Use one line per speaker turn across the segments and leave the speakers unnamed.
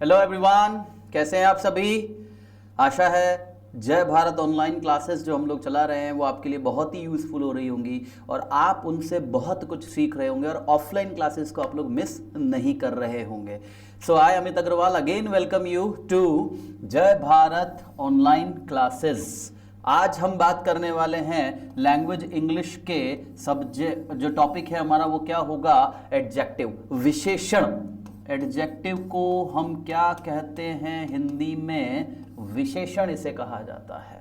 Hello everyone, कैसे हैं आप सभी। आशा है जय भारत ऑनलाइन क्लासेस जो हम लोग चला रहे हैं वो आपके लिए बहुत ही यूज़फुल हो रही होंगी और आप उनसे बहुत कुछ सीख रहे होंगे और ऑफलाइन क्लासेस को आप लोग मिस नहीं कर रहे होंगे। So I Amit Agarwal again welcome you to Jai Bharat online classes. आज हम बात करने वाले हैं लैंग्वेज इंग्लिश के सब्जेक्ट, जो टॉपिक है हमारा वो क्या होगा, एडजेक्टिव, विशेषण। एडजेक्टिव को हम क्या कहते हैं हिंदी में, विशेषण इसे कहा जाता है।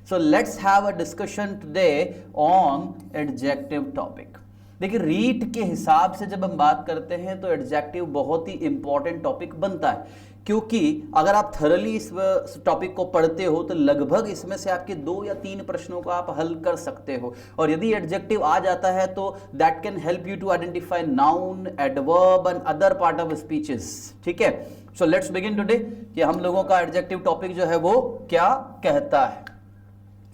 So let's have a discussion today on adjective topic. देखिए, रीट के हिसाब से जब हम बात करते हैं तो एडजेक्टिव बहुत ही इंपॉर्टेंट टॉपिक बनता है, क्योंकि अगर आप थरली इस टॉपिक को पढ़ते हो तो लगभग इसमें से आपके 2 या 3 प्रश्नों को आप हल कर सकते हो। और यदि एडजेक्टिव आ जाता है तो that can help you to identify noun, adverb and other part of speeches. ठीक है, सो लेट्स बिगिन टुडे कि हम लोगों का एडजेक्टिव टॉपिक जो है वो क्या कहता है।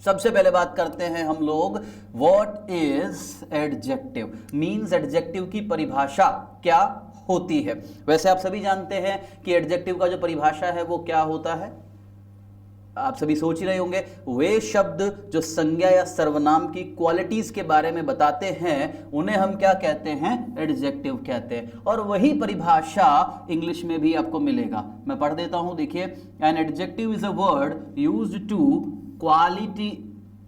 सबसे पहले बात करते हैं हम लोग, what is adjective, means adjective की परिभाषा क्या होती है। वैसे आप सभी जानते हैं कि एडजेक्टिव का जो परिभाषा है वो क्या होता है। आप सभी सोच ही रहे होंगे, वे शब्द जो संज्ञा या सर्वनाम की क्वालिटीज के बारे में बताते हैं उन्हें हम क्या कहते हैं, एडजेक्टिव कहते हैं। और वही परिभाषा इंग्लिश में भी आपको मिलेगा। मैं पढ़ देता हूं, देखिए, an adjective is a word used to quality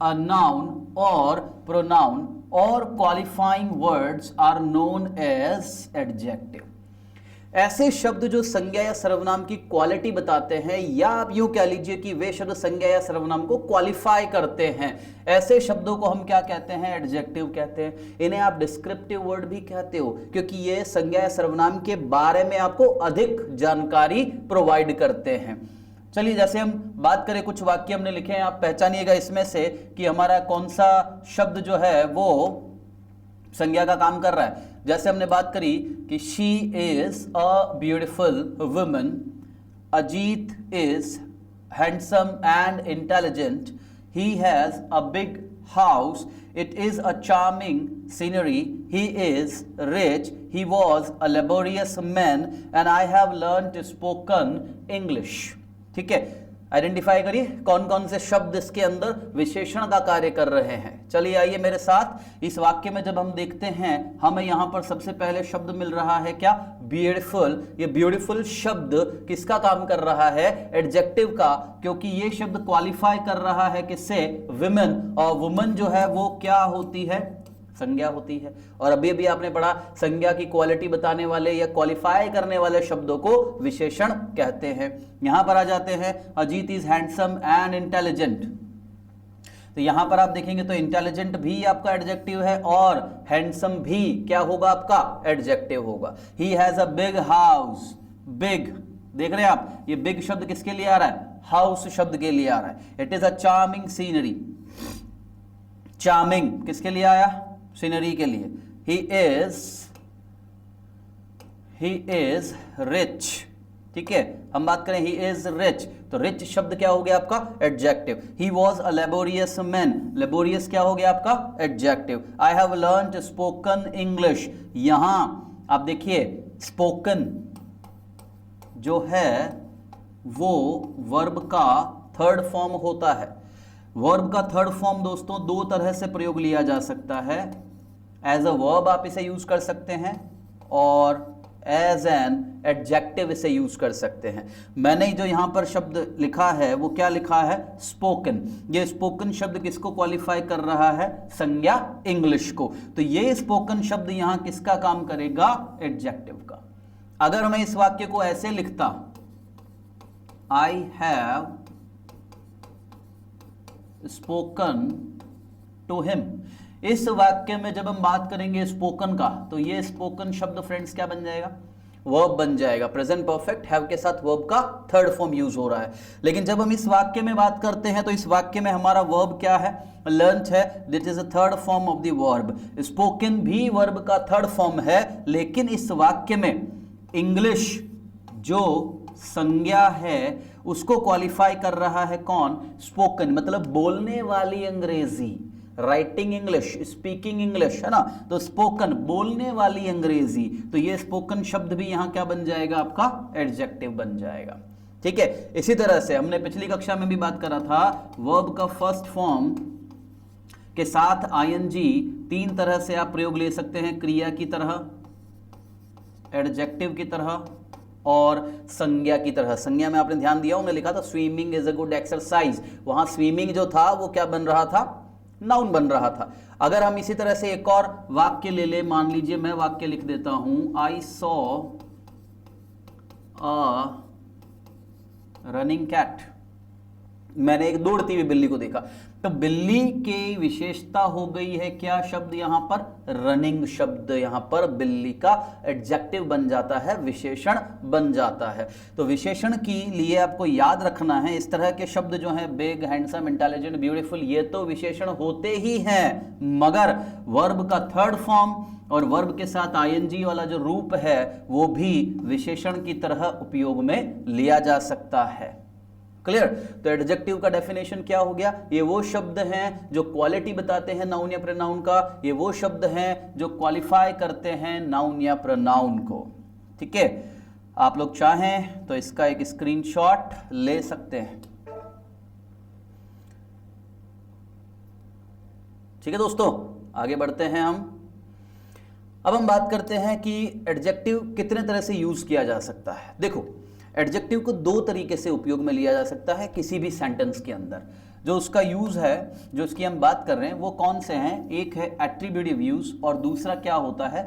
a noun और प्रोनाउन और qualifying words are known as adjective. ऐसे शब्द जो संज्ञा या सर्वनाम की क्वालिटी बताते हैं, या आप यूं कह लीजिए कि वे शब्द संज्ञा या सर्वनाम को क्वालिफाई करते हैं, ऐसे शब्दों को हम क्या कहते हैं, एडजेक्टिव कहते हैं। इन्हें आप डिस्क्रिप्टिव वर्ड भी कहते हो, क्योंकि ये संज्ञा या सर्वनाम के बारे में आपको अधिक जानकारी प्रोवाइड करते हैं। चलिए, जैसे हम बात करें, कुछ वाक्य हमने लिखे हैं, आप पहचानिएगा इसमें से कि हमारा कौन सा शब्द जो है वो संज्ञा का काम कर रहा है। जैसे हमने बात करी कि she is a beautiful woman, Ajit is handsome and intelligent, he has a big house, it is a charming scenery, he is rich, he was a laborious man and I have learned spoken English. ठीक है, identify करिए कौन कौन से शब्द इसके अंदर विशेषण का कार्य कर रहे हैं। चलिए आइए मेरे साथ, इस वाक्य में जब हम देखते हैं, हमें यहां पर सबसे पहले शब्द मिल रहा है क्या, ब्यूटीफुल। ये ब्यूटीफुल शब्द किसका काम कर रहा है, एडजेक्टिव का, क्योंकि ये शब्द क्वालिफाई कर रहा है किससे, विमेन। और वुमन जो है वो क्या होती है, संज्ञा होती है। और अभी अभी आपने पढ़ा, संज्ञा की क्वालिटी बताने वाले या क्वालिफाई करने वाले शब्दों को विशेषण कहते हैं। यहां पर आ जाते हैं, Ajit is handsome and intelligent. तो यहां पर आप देखेंगे तो इंटेलिजेंट भी आपका एडजेक्टिव है और हैंडसम भी क्या होगा, आपका एडजेक्टिव होगा। ही has a big house, big, देख रहे हैं आप, ये बिग शब्द किसके लिए आ रहा है, हाउस शब्द के लिए आ रहा है। It is a charming scenery, charming किसके लिए आया, सीनरी के लिए। He is rich. ठीक है, हम बात करें ही इज रिच, तो रिच शब्द क्या हो गया आपका, adjective. He was a laborious man, laborious क्या हो गया आपका, adjective. I have learned spoken English, यहां आप देखिए स्पोकन जो है वो वर्ब का थर्ड फॉर्म होता है। वर्ब का थर्ड फॉर्म दोस्तों 2 तरह से प्रयोग लिया जा सकता है। एज अ वर्ब आप इसे यूज कर सकते हैं और एज एन एडजेक्टिव इसे यूज कर सकते हैं। मैंने जो यहां पर शब्द लिखा है वो क्या लिखा है, स्पोकन। ये स्पोकन शब्द किसको क्वालिफाई कर रहा है, संज्ञा इंग्लिश को। तो ये स्पोकन शब्द यहां किसका काम करेगा, एडजेक्टिव का। अगर मैं इस वाक्य को ऐसे लिखता, I have spoken to him, इस वाक्य में जब हम बात करेंगे स्पोकन का, तो ये स्पोकन शब्द फ्रेंड्स क्या बन जाएगा, वर्ब बन जाएगा। प्रेजेंट परफेक्ट हैव के साथ वर्ब का थर्ड फॉर्म यूज हो रहा है। लेकिन जब हम इस वाक्य में बात करते हैं तो इस वाक्य में हमारा वर्ब क्या है, लर्न्ड है, it is a third form of the verb. Spoken भी वर्ब का थर्ड फॉर्म है, लेकिन इस वाक्य में इंग्लिश जो संज्ञा है उसको क्वालिफाई कर रहा है कौन, स्पोकन, मतलब बोलने वाली अंग्रेजी। राइटिंग इंग्लिश, स्पीकिंग इंग्लिश, है ना, तो स्पोकन, बोलने वाली अंग्रेजी, तो ये स्पोकन शब्द भी यहां क्या बन जाएगा, आपका एडजेक्टिव बन जाएगा। ठीक है, इसी तरह से हमने पिछली कक्षा में भी बात करा था, वर्ब का फर्स्ट फॉर्म के साथ आईएनजी तीन तरह से आप प्रयोग ले सकते हैं, क्रिया की तरह, एडजेक्टिव की तरह और संज्ञा की तरह। संज्ञा में आपने ध्यान दिया, उन्हें लिखा था swimming is a good exercise, वहां स्विमिंग जो था वो क्या बन रहा था, नाउन बन रहा था। अगर हम इसी तरह से एक और वाक्य ले ले, मान लीजिए मैं वाक्य लिख देता हूं, I saw a running cat, मैंने एक दौड़ती हुई बिल्ली को देखा, तो बिल्ली की विशेषता हो गई है क्या शब्द यहां पर, रनिंग शब्द यहां पर बिल्ली का एडजेक्टिव बन जाता है, विशेषण बन जाता है। तो विशेषण के लिए आपको याद रखना है, इस तरह के शब्द जो हैं, बिग, हैंडसम, इंटेलिजेंट, ब्यूटीफुल, ये तो विशेषण होते ही हैं, मगर वर्ब का थर्ड फॉर्म और वर्ब के साथ आईएनजी वाला जो रूप है वो भी विशेषण की तरह उपयोग में लिया जा सकता है। क्लियर? तो एडजेक्टिव का डेफिनेशन क्या हो गया, ये वो शब्द हैं जो क्वालिटी बताते हैं नाउन या प्रोनाउन का, ये वो शब्द हैं जो क्वालिफाई करते हैं नाउन या प्रोनाउन को। ठीक है, आप लोग चाहें तो इसका एक स्क्रीनशॉट ले सकते हैं। ठीक है दोस्तों, आगे बढ़ते हैं हम। अब हम बात करते हैं कि एडजेक्टिव कितने तरह से यूज किया जा सकता है। देखो, एडजेक्टिव को दो तरीके से उपयोग में लिया जा सकता है किसी भी सेंटेंस के अंदर। जो उसका यूज है, जो इसकी हम बात कर रहे हैं, वो कौन से हैं, एक है एट्रीब्यूटिव यूज और दूसरा क्या होता है,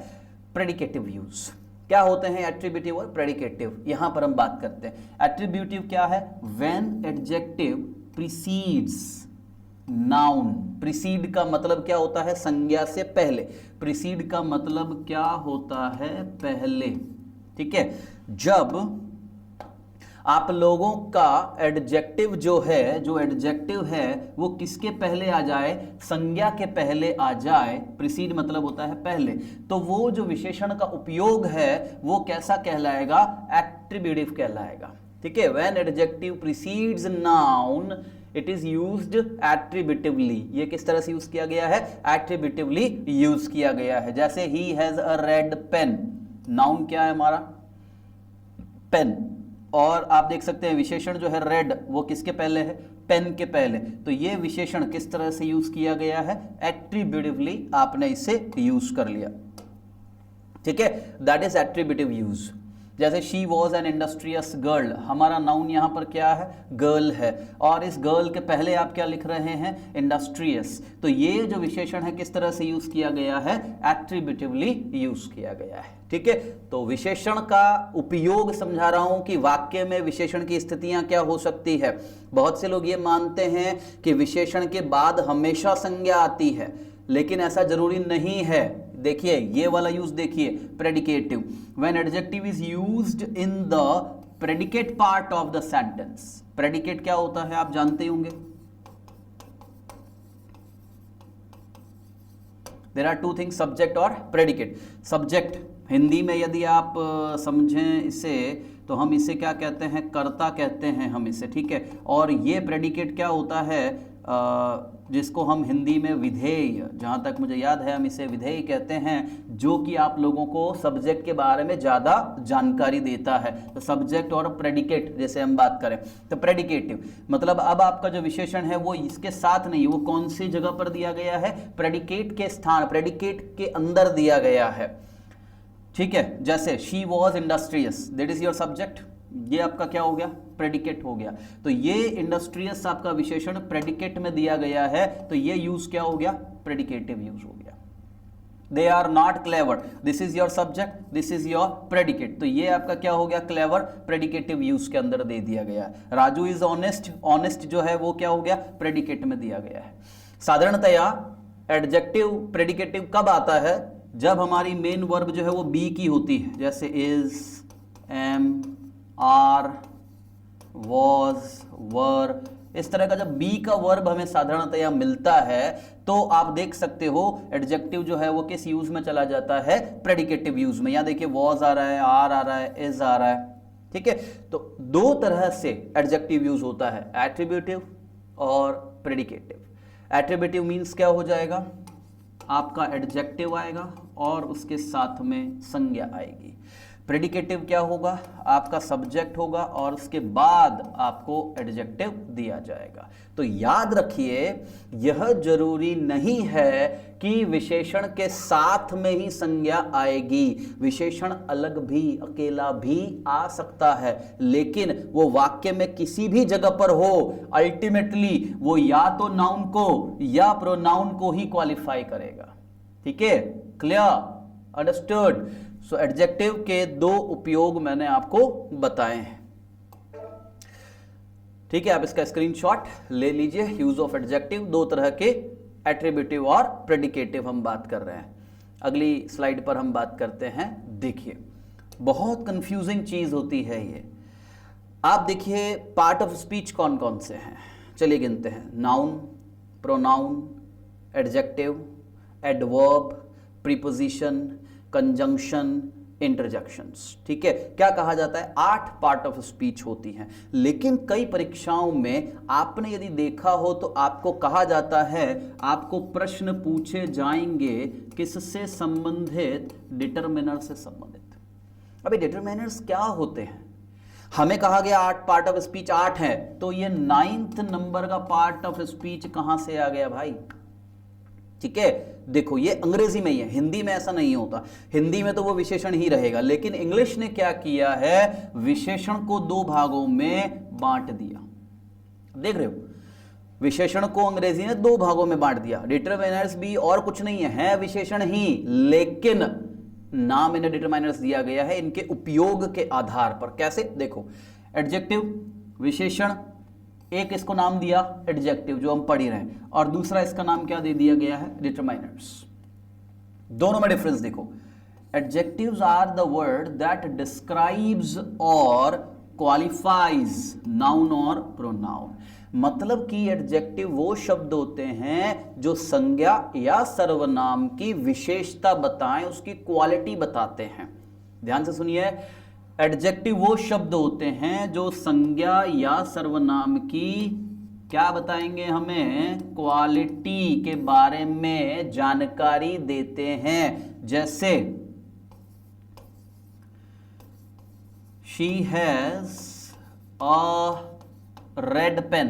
प्रेडिकेटिव यूज। क्या होते हैं एट्रीब्यूटिव और प्रेडिकेटिव, यहां पर हम बात करते हैं। एट्रीब्यूटिव क्या है, when adjective precedes noun. Preceded का मतलब क्या होता है, संज्ञा से पहले। प्रीसीड का मतलब क्या होता है, पहले। ठीक है, जब आप लोगों का एडजेक्टिव जो है, जो एडजेक्टिव है वो किसके पहले आ जाए, संज्ञा के पहले आ जाए, प्रीसीड मतलब होता है पहले, तो वो जो विशेषण का उपयोग है वो कैसा कहलाएगा, एट्रीब्यूटिव कहलाएगा। ठीक है, when adjective precedes noun it is used attributively. ये किस तरह से यूज किया गया है, एट्रीब्यूटिवली यूज किया गया है। जैसे he has a red pen, noun क्या है हमारा, पेन, और आप देख सकते हैं विशेषण जो है रेड वो किसके पहले है, पेन के पहले। तो ये विशेषण किस तरह से यूज किया गया है, एट्रीब्यूटिवली आपने इसे यूज कर लिया। ठीक है, दैट इज एट्रीब्यूटिव यूज। जैसे she was an industrious girl, हमारा नाउन यहां पर क्या है, गर्ल है, और इस गर्ल के पहले आप क्या लिख रहे हैं, इंडस्ट्रियस। तो ये जो विशेषण है किस तरह से यूज किया गया है, एट्रीब्यूटिवली यूज किया गया है। ठीक है, तो विशेषण का उपयोग समझा रहा हूं कि वाक्य में विशेषण की स्थितियां क्या हो सकती है। बहुत से लोग ये मानते हैं कि विशेषण के बाद हमेशा संज्ञा आती है, लेकिन ऐसा जरूरी नहीं है। देखिए ये वाला यूज देखिए, predicative, when adjective is used in the predicate part of the sentence. Predicate क्या होता है आप जानते होंगे, there are two things, subject और प्रेडिकेट। सब्जेक्ट हिंदी में यदि आप समझें इसे तो हम इसे क्या कहते हैं, कर्ता कहते हैं हम इसे। ठीक है, और ये प्रेडिकेट क्या होता है, जिसको हम हिंदी में विधेय, जहाँ तक मुझे याद है हम इसे विधेय कहते हैं, जो कि आप लोगों को सब्जेक्ट के बारे में ज़्यादा जानकारी देता है। तो सब्जेक्ट और प्रेडिकेट जैसे हम बात करें तो प्रेडिकेटिव मतलब अब आपका जो विशेषण है वो इसके साथ नहीं, वो कौन सी जगह पर दिया गया है, प्रेडिकेट के स्थान, प्रेडिकेट के अंदर दिया गया है। ठीक है, जैसे she was industrious, that is your subject, ये आपका क्या हो गया, प्रेडिकेट हो गया। तो ये इंडस्ट्रियस आपका विशेषण प्रेडिकेट में दिया गया है, तो ये यूज क्या हो गया, प्रेडिकेटिव यूज हो गया। They are not clever, this is your subject, this is your predicate, तो ये आपका क्या हो गया, क्लेवर, प्रेडिकेटिव यूज के अंदर दे दिया गया है। राजू इज ऑनेस्ट, ऑनेस्ट जो है वो क्या हो गया, प्रेडिकेट में दिया गया है। साधारणतया एडजेक्टिव प्रेडिकेटिव कब आता है, जब हमारी मेन वर्ब जो है वो बी की होती है, जैसे इज, एम, आर, वॉज, वर, इस तरह का जब बी का वर्ब हमें साधारणतया मिलता है तो आप देख सकते हो एडजेक्टिव जो है वो किस यूज में चला जाता है, प्रेडिकेटिव यूज में। यहां देखिए वॉज आ रहा है, आर आ रहा है, इज आ रहा है। ठीक है, तो दो तरह से एडजेक्टिव यूज होता है, एट्रीब्यूटिव और प्रेडिकेटिव। एट्रीब्यूटिव मीन्स क्या हो जाएगा, आपका एडजेक्टिव आएगा और उसके साथ में संज्ञा आएगी। प्रेडिकेटिव क्या होगा, आपका सब्जेक्ट होगा और उसके बाद आपको एडजेक्टिव दिया जाएगा। तो याद रखिए, यह जरूरी नहीं है कि विशेषण के साथ में ही संज्ञा आएगी, विशेषण अलग भी अकेला भी आ सकता है, लेकिन वो वाक्य में किसी भी जगह पर हो, अल्टीमेटली वो या तो नाउन को या प्रोनाउन को ही क्वालिफाई करेगा। ठीक है, क्लियर, अंडरस्टूड। सो एडजेक्टिव के दो उपयोग मैंने आपको बताए हैं। ठीक है, आप इसका स्क्रीनशॉट ले लीजिए। यूज ऑफ एडजेक्टिव, दो तरह के, एट्रीब्यूटिव और प्रेडिकेटिव हम बात कर रहे हैं। अगली स्लाइड पर हम बात करते हैं। देखिए, बहुत कंफ्यूजिंग चीज होती है ये। आप देखिए पार्ट ऑफ स्पीच कौन कौन से हैं, चलिए गिनते हैं। Noun, pronoun, adjective, adverb, preposition, conjunction, interjections. ठीक है, क्या कहा जाता है, 8 पार्ट ऑफ स्पीच होती हैं। लेकिन कई परीक्षाओं में आपने यदि देखा हो तो आपको कहा जाता है, आपको प्रश्न पूछे जाएंगे किससे संबंधित, डिटरमिनर से संबंधित। अभी डिटरमिनर्स क्या होते हैं, हमें कहा गया 8 पार्ट ऑफ स्पीच 8 है, तो ये 9th नंबर का पार्ट ऑफ स्पीच कहां से आ गया भाई। ठीक है, देखो ये अंग्रेजी में ही है, हिंदी में ऐसा नहीं होता। हिंदी में तो वो विशेषण ही रहेगा, लेकिन इंग्लिश ने क्या किया है, विशेषण को 2 भागों में बांट दिया। देख रहे हो, विशेषण को अंग्रेजी ने 2 भागों में बांट दिया। डिटरमिनर्स भी और कुछ नहीं है विशेषण ही, लेकिन नाम इन्हें डिटरमिनर्स दिया गया है इनके उपयोग के आधार पर। कैसे, देखो, एडजेक्टिव विशेषण, एक इसको नाम दिया एडजेक्टिव जो हम पढ़ ही रहे हैं, और दूसरा इसका नाम क्या दे दिया गया है, डिटरमाइनर्स। दोनों में डिफरेंस देखो। Adjectives are the word that describes और क्वालिफाइज नाउन और प्रोनाउन। मतलब कि एडजेक्टिव वो शब्द होते हैं जो संज्ञा या सर्वनाम की विशेषता बताएं, उसकी क्वालिटी बताते हैं। ध्यान से सुनिए, एडजेक्टिव वो शब्द होते हैं जो संज्ञा या सर्वनाम की क्या बताएंगे, हमें क्वालिटी के बारे में जानकारी देते हैं। जैसे she has a red pen,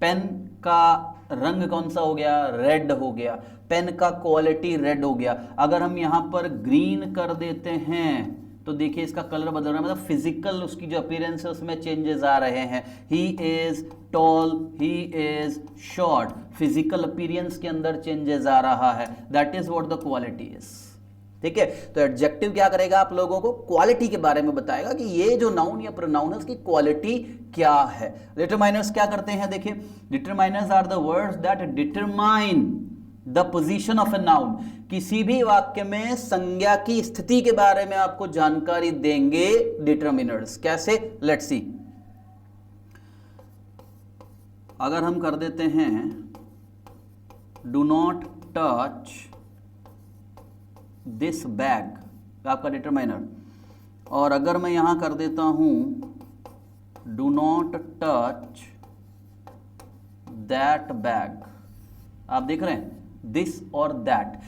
pen का रंग कौन सा हो गया, रेड हो गया, पेन का क्वालिटी रेड हो गया। अगर हम यहां पर ग्रीन कर देते हैं तो देखिए इसका कलर बदल रहा है, मतलब फिजिकल उसकी जो अपीयरेंस है उसमें चेंजेस आ रहे हैं। He is tall, he is short, physical appearance के अंदर चेंजेस आ रहा है। That is what the quality is. ठीक है, तो एडजेक्टिव क्या करेगा, आप लोगों को क्वालिटी के बारे में बताएगा कि ये जो नाउन या प्रोनाउन है उसकी क्वालिटी क्या है। डिटरमाइनर्स क्या करते हैं, देखिए, determiners are the words that determine the position of a noun. किसी भी वाक्य में संज्ञा की स्थिति के बारे में आपको जानकारी देंगे डिटरमिनर्स। कैसे, लेट्स सी। अगर हम कर देते हैं do not touch this bag, आपका डिटरमाइनर, और अगर मैं यहां कर देता हूं do not touch that bag, आप देख रहे हैं दिस और दैट।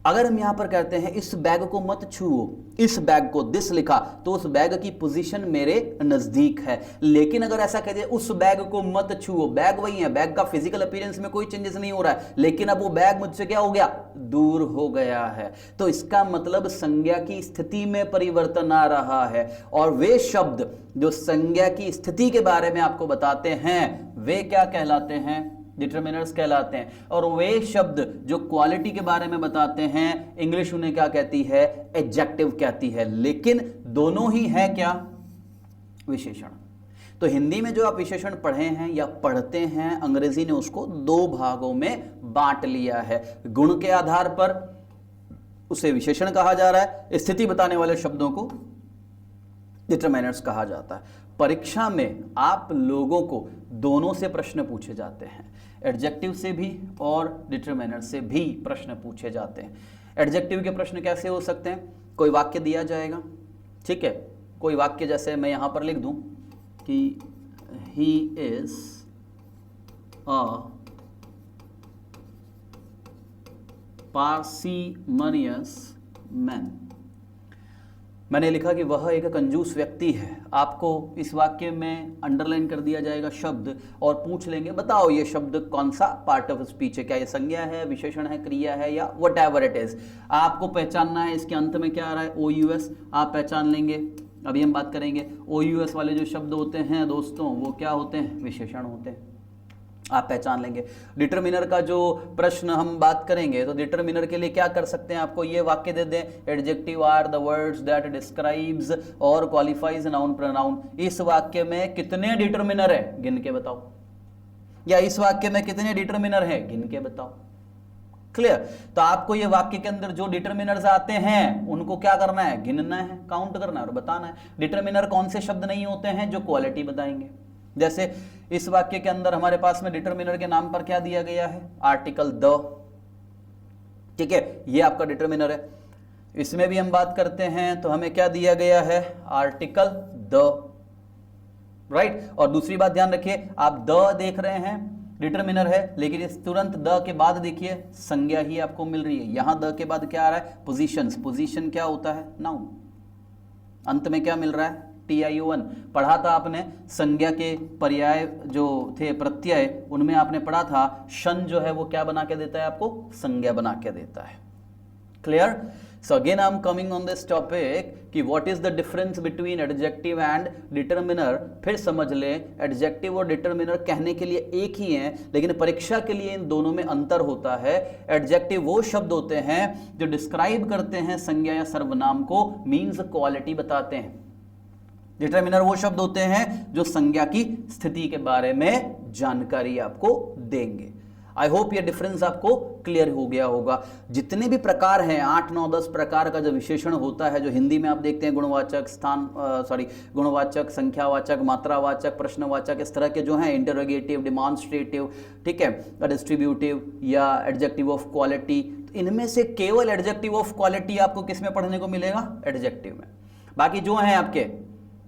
अगर हम यहां पर कहते हैं इस बैग को मत छुओ, इस बैग को, दिस लिखा, तो उस बैग की पोजीशन मेरे नजदीक है। लेकिन अगर ऐसा कह दे उस बैग को मत छुओ, बैग वही है, बैग का फिजिकल अपीयरेंस में कोई चेंजेस नहीं हो रहा है, लेकिन अब वो बैग मुझसे क्या हो गया, दूर हो गया है। तो इसका मतलब संज्ञा की स्थिति में परिवर्तन आ रहा है। और वे शब्द जो संज्ञा की स्थिति के बारे में आपको बताते हैं वे क्या कहलाते हैं, डिटरमिनर्स कहलाते हैं। और वे शब्द जो क्वालिटी के बारे में बताते हैं, इंग्लिश उन्हें क्या कहती है, एडजेक्टिव कहती है। लेकिन दोनों ही है क्या, विशेषण। तो हिंदी में जो आप विशेषण पढ़े हैं या पढ़ते हैं, अंग्रेजी ने उसको 2 भागों में बांट लिया है। गुण के आधार पर उसे विशेषण कहा जा रहा है, स्थिति बताने वाले शब्दों को डिटरमिनर्स कहा जाता है। परीक्षा में आप लोगों को दोनों से प्रश्न पूछे जाते हैं, एडजेक्टिव से भी और डिटरमिनर से भी प्रश्न पूछे जाते हैं। एडजेक्टिव के प्रश्न कैसे हो सकते हैं, कोई वाक्य दिया जाएगा, ठीक है, कोई वाक्य जैसे मैं यहां पर लिख दूं कि ही इज अ पार्सीमनियस मैन। मैंने लिखा कि वह एक कंजूस व्यक्ति है। आपको इस वाक्य में अंडरलाइन कर दिया जाएगा शब्द और पूछ लेंगे बताओ ये शब्द कौन सा पार्ट ऑफ स्पीच है, क्या ये संज्ञा है, विशेषण है, क्रिया है, या वट एवर इट इज। आपको पहचानना है इसके अंत में क्या आ रहा है, ओ यू एस, आप पहचान लेंगे। अभी हम बात करेंगे ओ यू एस वाले जो शब्द होते हैं दोस्तों वो क्या होते हैं, विशेषण होते हैं, आप पहचान लेंगे। डिटरमिनर का जो प्रश्न हम बात करेंगे तो डिटरमिनर के लिए क्या कर सकते हैं, आपको ये वाक्य दे दें, adjective are the words that describes और क्वालिफाइज नाउन प्रोनाउन। इस वाक्य में कितने डिटरमिनर है गिन के बताओ, या इस वाक्य में कितने डिटरमिनर है गिन के बताओ। क्लियर। तो आपको ये वाक्य के अंदर जो डिटरमिनर्स आते हैं उनको क्या करना है, गिनना है, काउंट करना है और बताना है। डिटरमिनर कौन से शब्द नहीं होते हैं, जो क्वालिटी बताएंगे। जैसे इस वाक्य के अंदर हमारे पास में डिटरमिनर के नाम पर क्या दिया गया है, आर्टिकल द। ठीक है, ये आपका डिटरमिनर है। इसमें भी हम बात करते हैं तो हमें क्या दिया गया है, आर्टिकल द, राइट। और दूसरी बात ध्यान रखिए, आप द देख रहे हैं डिटरमिनर है, लेकिन इस तुरंत द के बाद देखिए संज्ञा ही आपको मिल रही है। यहां द के बाद क्या आ रहा है, पोजीशंस। पोजीशन क्या होता है, नाउन। अंत में क्या मिल रहा है, TION। पढ़ा था आपने संज्ञा के पर्याय जो थे प्रत्यय, उनमें आपने पढ़ा था शन जो है वो क्या बना के देता है, आपको संज्ञा बना के देता है। Clear. So again I am coming on this topic कि what is the difference between adjective and determiner. फिर समझ लें, एडजेक्टिव और डिटरमिनर कहने के लिए एक ही हैं, लेकिन परीक्षा के लिए इन दोनों में अंतर होता है। एडजेक्टिव वो शब्द होते हैं जो डिस्क्राइब करते हैं संज्ञा या सर्वनाम को, मीन्स क्वालिटी बताते हैं। डिटरमिनर वो शब्द होते हैं जो संज्ञा की स्थिति के बारे में जानकारी आपको देंगे। आई होप ये डिफरेंस आपको क्लियर हो गया होगा। जितने भी प्रकार हैं 8, 9, 10 प्रकार का जो विशेषण होता है, जो हिंदी में आप देखते हैं गुणवाचक, गुणवाचक, संख्यावाचक, मात्रावाचक, प्रश्नवाचक, इस तरह के जो हैं, इंटरोगेटिव, डिमॉन्स्ट्रेटिव, ठीक है, डिस्ट्रीब्यूटिव या एडजेक्टिव ऑफ क्वालिटी, इनमें से केवल एडजेक्टिव ऑफ क्वालिटी आपको किस में पढ़ने को मिलेगा, एडजेक्टिव में। बाकी जो हैं आपके,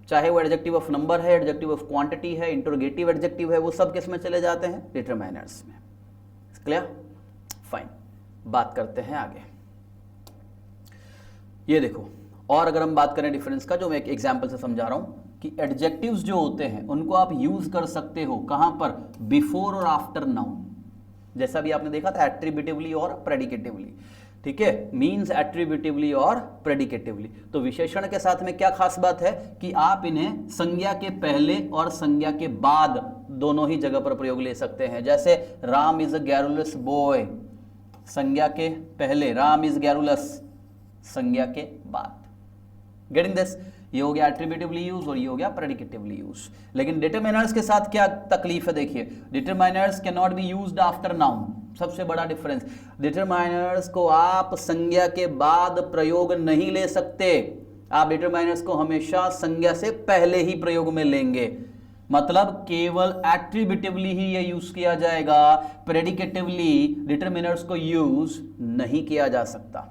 चाहे वो एडजेक्टिव ऑफ नंबर है, एडजेक्टिव ऑफ क्वांटिटी है, इंटरोगेटिव एडजेक्टिव है, वो सब किस में चले जाते हैं, डिटरमाइनर्स में। Clear, fine. बात करते हैं आगे। ये देखो, और अगर हम बात करें डिफरेंस का, जो मैं एक एग्जांपल से समझा रहा हूं कि एडजेक्टिव्स जो होते हैं उनको आप यूज कर सकते हो कहां पर, बिफोर और आफ्टर नाउन। जैसा भी आपने देखा था एट्रीब्यूटिवली और प्रेडिकेटिवली, ठीक है, मीन्स एट्रीब्यूटिवली और प्रेडिकेटिवली। तो विशेषण के साथ में क्या खास बात है कि आप इन्हें संज्ञा के पहले और संज्ञा के बाद दोनों ही जगह पर प्रयोग ले सकते हैं। जैसे Ram is a garrulous boy, संज्ञा के पहले, राम इज गैरुलस संज्ञा के बाद। गेटिंग दिस, ये हो गया एट्रीब्यूटिवली यूज और ये हो गया प्रेडिकेटिवली यूज। लेकिन डिटरमिनर्स के साथ क्या तकलीफ है, देखिए, determiners can not be used after noun. सबसे बड़ा डिफरेंस, डिटरमाइनर्स को आप संज्ञा के बाद प्रयोग नहीं ले सकते। आप डिटरमाइनर्स को हमेशा संज्ञा से पहले ही प्रयोग में लेंगे। मतलब केवल एट्रीब्यूटिवली ही ये यूज किया जाएगा, प्रेडिकेटिवली डिटरमिनर्स को यूज नहीं किया जा सकता।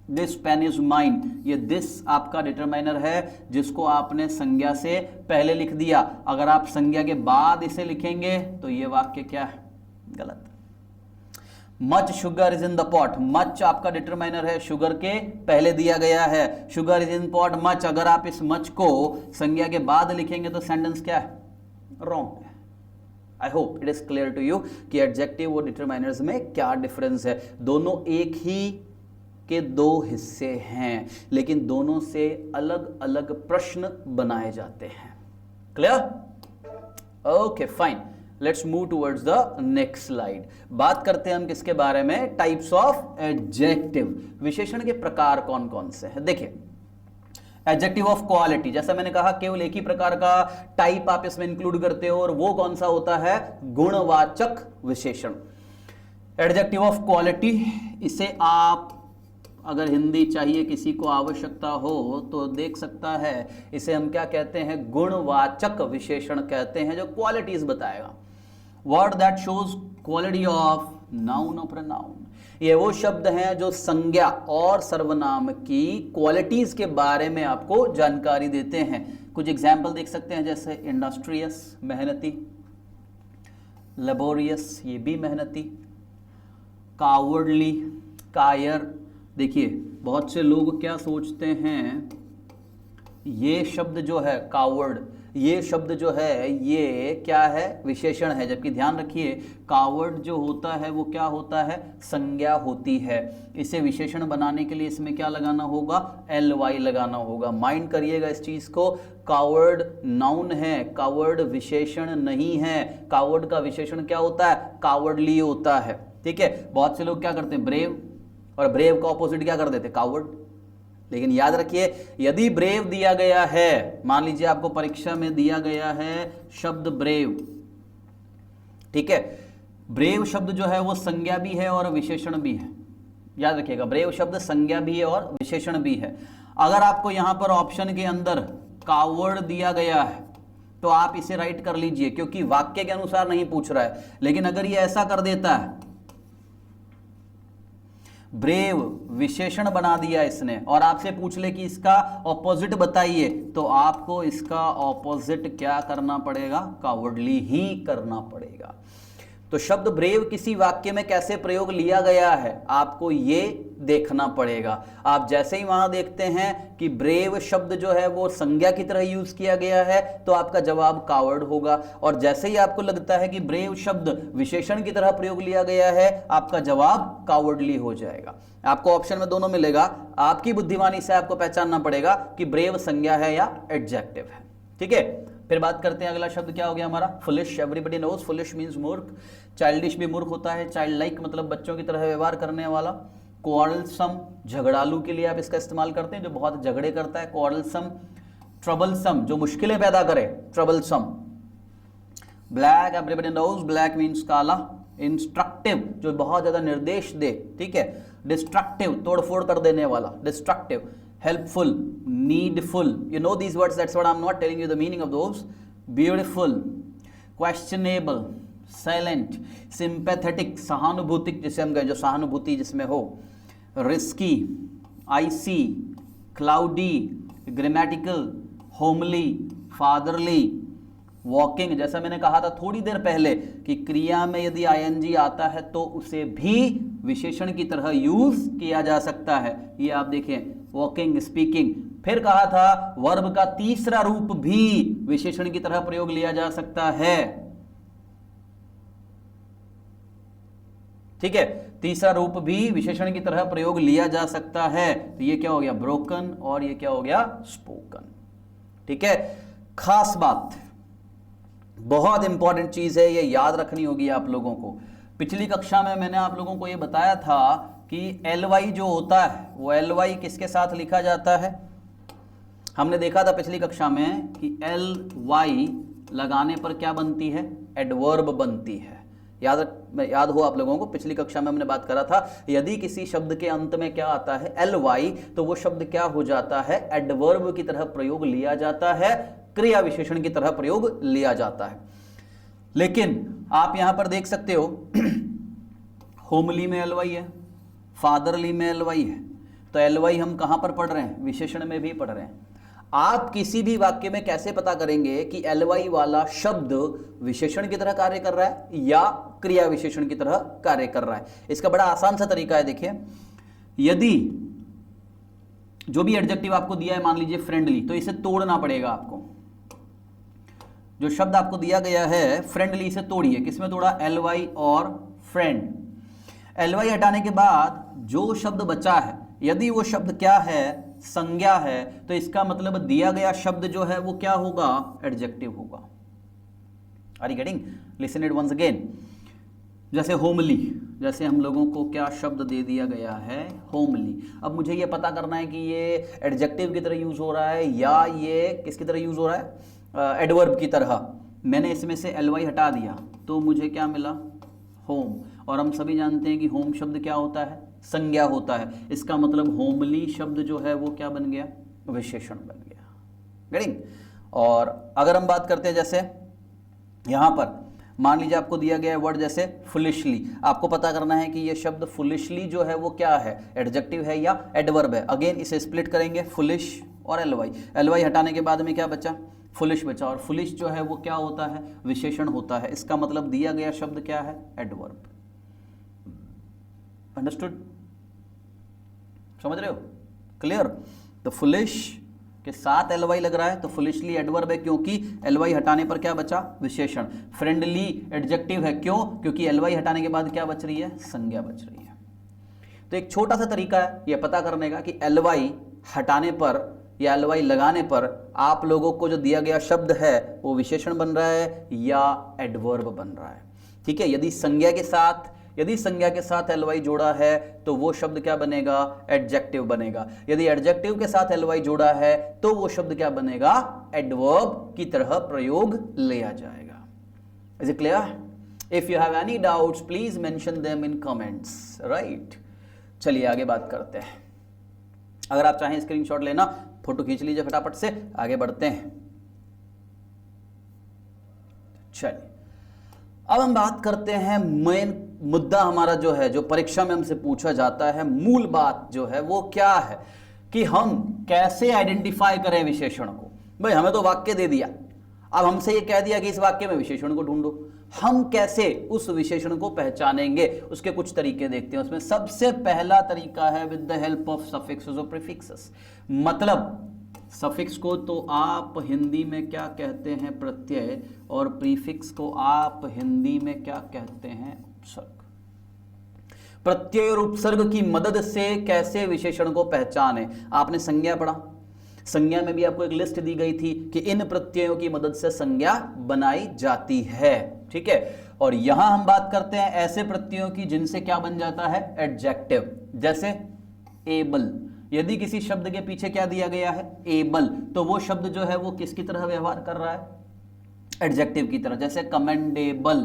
दिस पेन इज माइन, ये दिस आपका डिटरमाइनर है जिसको आपने संज्ञा से पहले लिख दिया। अगर आप संज्ञा के बाद इसे लिखेंगे तो ये वाक्य क्या है, गलत। Much sugar is in the pot, much आपका डिटरमाइनर है, शुगर के पहले दिया गया है। Sugar is in pot much, अगर आप इस मच को संज्ञा के बाद लिखेंगे तो सेंटेंस क्या है, रॉन्ग है। I hope it is clear to you कि एडजेक्टिव और डिटरमाइनर्स में क्या डिफरेंस है। दोनों एक ही के दो हिस्से हैं, लेकिन दोनों से अलग अलग प्रश्न बनाए जाते हैं। Clear, okay fine, let's move towards the next slide. बात करते हैं हम किसके बारे में, टाइप्स ऑफ एडजेक्टिव। विशेषण के प्रकार कौन कौन से हैं, देखिए। एडजेक्टिव ऑफ क्वालिटी, जैसा मैंने कहा केवल एक ही प्रकार का टाइप आप इसमें इंक्लूड करते हो, और वो कौन सा होता है, गुणवाचक विशेषण। एडजेक्टिव ऑफ क्वालिटी, इसे आप अगर हिंदी चाहिए किसी को आवश्यकता हो तो देख सकता है, इसे हम क्या कहते हैं, गुणवाचक विशेषण कहते हैं, जो क्वालिटीज बताएगा। Word that shows quality of noun और प्रोनाउन, ये वो शब्द हैं जो संज्ञा और सर्वनाम की क्वालिटीज के बारे में आपको जानकारी देते हैं। कुछ एग्जाम्पल देख सकते हैं, जैसे इंडस्ट्रियस, मेहनती, लेबोरियस, ये भी मेहनती, कावर्डली, कायर। देखिए बहुत से लोग क्या सोचते हैं, ये शब्द जो है कावर्ड, ये शब्द जो है ये क्या है, विशेषण है, जबकि ध्यान रखिए कावर्ड जो होता है वो क्या होता है, संज्ञा होती है। इसे विशेषण बनाने के लिए इसमें क्या लगाना होगा, ly लगाना होगा। माइंड करिएगा इस चीज को, कावर्ड नाउन है, कावर्ड विशेषण नहीं है। कावर्ड का विशेषण क्या होता है, कावर्डली होता है। ठीक है, बहुत से लोग क्या करते हैं, ब्रेव, और ब्रेव का ऑपोजिट क्या कर देते, कावर्ड। लेकिन याद रखिए यदि ब्रेव दिया गया है, मान लीजिए आपको परीक्षा में दिया गया है शब्द ब्रेव, ठीक है, ब्रेव शब्द जो है वो संज्ञा भी है और विशेषण भी है। याद रखिएगा ब्रेव शब्द संज्ञा भी है और विशेषण भी है। अगर आपको यहां पर ऑप्शन के अंदर कावर्ड दिया गया है तो आप इसे राइट कर लीजिए, क्योंकि वाक्य के अनुसार नहीं पूछ रहा है। लेकिन अगर ये ऐसा कर देता है, ब्रेव विशेषण बना दिया इसने, और आपसे पूछ ले कि इसका ऑपोजिट बताइए, तो आपको इसका ऑपोजिट क्या करना पड़ेगा, कावर्डली ही करना पड़ेगा। तो शब्द ब्रेव किसी वाक्य में कैसे प्रयोग लिया गया है आपको ये देखना पड़ेगा। आप जैसे ही वहां देखते हैं कि ब्रेव शब्द जो है वो संज्ञा की तरह यूज किया गया है तो आपका जवाब कावर्ड होगा, और जैसे ही आपको लगता है कि ब्रेव शब्द विशेषण की तरह प्रयोग लिया गया है आपका जवाब कावर्डली हो जाएगा। आपको ऑप्शन में दोनों मिलेगा, आपकी बुद्धिमानी से आपको पहचानना पड़ेगा कि ब्रेव संज्ञा है या एडजेक्टिव है। ठीक है, फिर बात करते हैं अगला शब्द क्या हो गया हमारा, foolish. Everybody knows foolish means मूर्ख। चाइल्डिश भी मूर्ख होता है, चाइल्ड लाइक मतलब बच्चों की तरह व्यवहार करने वाला। क्वारलसम झगड़ालू के लिए आप इसका इस्तेमाल करते हैं, जो बहुत झगड़े करता है, क्वारलसम। ट्रबलसम जो मुश्किलें पैदा करे, troublesome. Black, everybody knows black means काला। इंस्ट्रक्टिव जो बहुत ज्यादा निर्देश दे, ठीक है। डिस्ट्रक्टिव तोड़फोड़ कर देने वाला, destructive. Helpful, needful, you know these words, that's what I'm not telling you the meaning of those. Beautiful, questionable, silent, sympathetic, सहानुभूतिक जिसे हम कहें, जो सहानुभूति जिसमें हो। Risky, icy, cloudy, grammatical, homely, fatherly, walking। जैसा मैंने कहा था थोड़ी देर पहले कि क्रिया में यदि ing आता है तो उसे भी विशेषण की तरह यूज किया जा सकता है। ये आप देखें, वॉकिंग, स्पीकिंग। फिर कहा था वर्ब का तीसरा रूप भी विशेषण की तरह प्रयोग लिया जा सकता है। ठीक है, तीसरा रूप भी विशेषण की तरह प्रयोग लिया जा सकता है। तो ये क्या हो गया, ब्रोकन, और ये क्या हो गया, स्पोकन। ठीक है, खास बात, बहुत इंपॉर्टेंट चीज है, ये याद रखनी होगी आप लोगों को। पिछली कक्षा में मैंने आप लोगों को ये बताया था कि ly जो होता है वो ly किसके साथ लिखा जाता है। हमने देखा था पिछली कक्षा में कि ly लगाने पर क्या बनती है, एडवर्ब बनती है। याद हो आप लोगों को, पिछली कक्षा में हमने बात करा था यदि किसी शब्द के अंत में क्या आता है, ly, तो वो शब्द क्या हो जाता है, एडवर्ब की तरह प्रयोग लिया जाता है, क्रिया विशेषण की तरह प्रयोग लिया जाता है। लेकिन आप यहां पर देख सकते हो होमली में ly है, फादरली में ly है, तो ly हम कहां पर पढ़ रहे हैं, विशेषण में भी पढ़ रहे हैं। आप किसी भी वाक्य में कैसे पता करेंगे कि ly वाला शब्द विशेषण की तरह कार्य कर रहा है या क्रिया विशेषण की तरह कार्य कर रहा है। इसका बड़ा आसान सा तरीका है, देखिए, यदि जो भी एडजेक्टिव आपको दिया है, मान लीजिए फ्रेंडली, तो इसे तोड़ना पड़ेगा आपको। जो शब्द आपको दिया गया है फ्रेंडली, इसे तोड़िए। किसमें तोड़ा, ly और फ्रेंड। ly हटाने के बाद जो शब्द बचा है, यदि वो शब्द क्या है, संज्ञा है, तो इसका मतलब दिया गया शब्द जो है वो क्या होगा, एडजेक्टिव होगा। Are you getting, listen it once again. जैसे होमली, जैसे हम लोगों को क्या शब्द दे दिया गया है, होमली। अब मुझे ये पता करना है कि ये एडजेक्टिव की तरह यूज हो रहा है या ये किसकी तरह यूज हो रहा है, एडवर्ब की तरह। मैंने इसमें से ly हटा दिया तो मुझे क्या मिला, होम। और हम सभी जानते हैं कि होम शब्द क्या होता है, संज्ञा होता है। इसका मतलब होमली शब्द जो है वो क्या बन गया, विशेषण बन गया। गेटिंग। और अगर हम बात करते हैं जैसे यहां पर मान लीजिए आपको दिया गया है वर्ड जैसे फुलिशली, आपको पता करना है कि ये शब्द फुलिशली जो है वो क्या है, एडजेक्टिव है या एडवर्ब है। अगेन इसे स्प्लिट करेंगे, फुलिश और ly हटाने के बाद में क्या बचा, फुलिश बचा। और फुलिश जो है वो क्या होता है, विशेषण होता है। इसका मतलब दिया गया शब्द क्या है, एडवर्ब। अंडरस्टूड। समझ रहे हो? क्लियर? तो फुलिश के साथ एलवाई लग रहा है तो फुलिशली एडवर्ब है, क्योंकि एलवाई हटाने पर क्या बचा? विशेषण। फ्रेंडली एडजेक्टिव है, क्यों? क्योंकि एलवाई हटाने के बाद क्या बच रही है? संज्ञा बच रही है। तो एक छोटा सा तरीका है यह पता करने का कि एलवाई हटाने पर या एलवाई लगाने पर आप लोगों को जो दिया गया शब्द है वो विशेषण बन रहा है या एडवर्ब बन रहा है। ठीक है, यदि संज्ञा के साथ एलवाई जोड़ा है तो वो शब्द क्या बनेगा? एडजेक्टिव बनेगा। यदि एडजेक्टिव के साथ एलवाई जोड़ा है तो वो शब्द क्या बनेगा? एडवर्ब की तरह प्रयोग लिया जाएगा। Is it clear? If you have any doubts please mention them in comments. Right, चलिए आगे बात करते हैं। अगर आप चाहें स्क्रीनशॉट लेना, फोटो खींच लीजिए फटाफट से, आगे बढ़ते हैं। चलिए अब हम बात करते हैं मेन मुद्दा हमारा जो है, जो परीक्षा में हमसे पूछा जाता है, मूल बात जो है वो क्या है कि हम कैसे आइडेंटिफाई करें विशेषण को। भाई हमें तो वाक्य दे दिया, अब हमसे ये कह दिया कि इस वाक्य में विशेषण को ढूंढो, हम कैसे उस विशेषण को पहचानेंगे? उसके कुछ तरीके देखते हैं। उसमें सबसे पहला तरीका है with the help of suffixes और प्रीफिक्सेस। मतलब सफिक्स को तो आप हिंदी में क्या कहते हैं? प्रत्यय, और प्रीफिक्स को आप हिंदी में क्या कहते हैं? उपसर्ग। प्रत्यय और उपसर्ग की मदद से कैसे विशेषण को पहचाने? आपने संज्ञा पढ़ा, संज्ञा में भी आपको एक लिस्ट दी गई थी कि इन प्रत्ययों की मदद से संज्ञा बनाई जाती है। ठीक है, और यहां हम बात करते हैं ऐसे प्रत्ययों की जिनसे क्या बन जाता है? एडजेक्टिव। जैसे एबल, यदि किसी शब्द के पीछे क्या दिया गया है? एबल, तो वो शब्द जो है वो किसकी तरह व्यवहार कर रहा है? एडजेक्टिव की तरह। जैसे कमेंडेबल,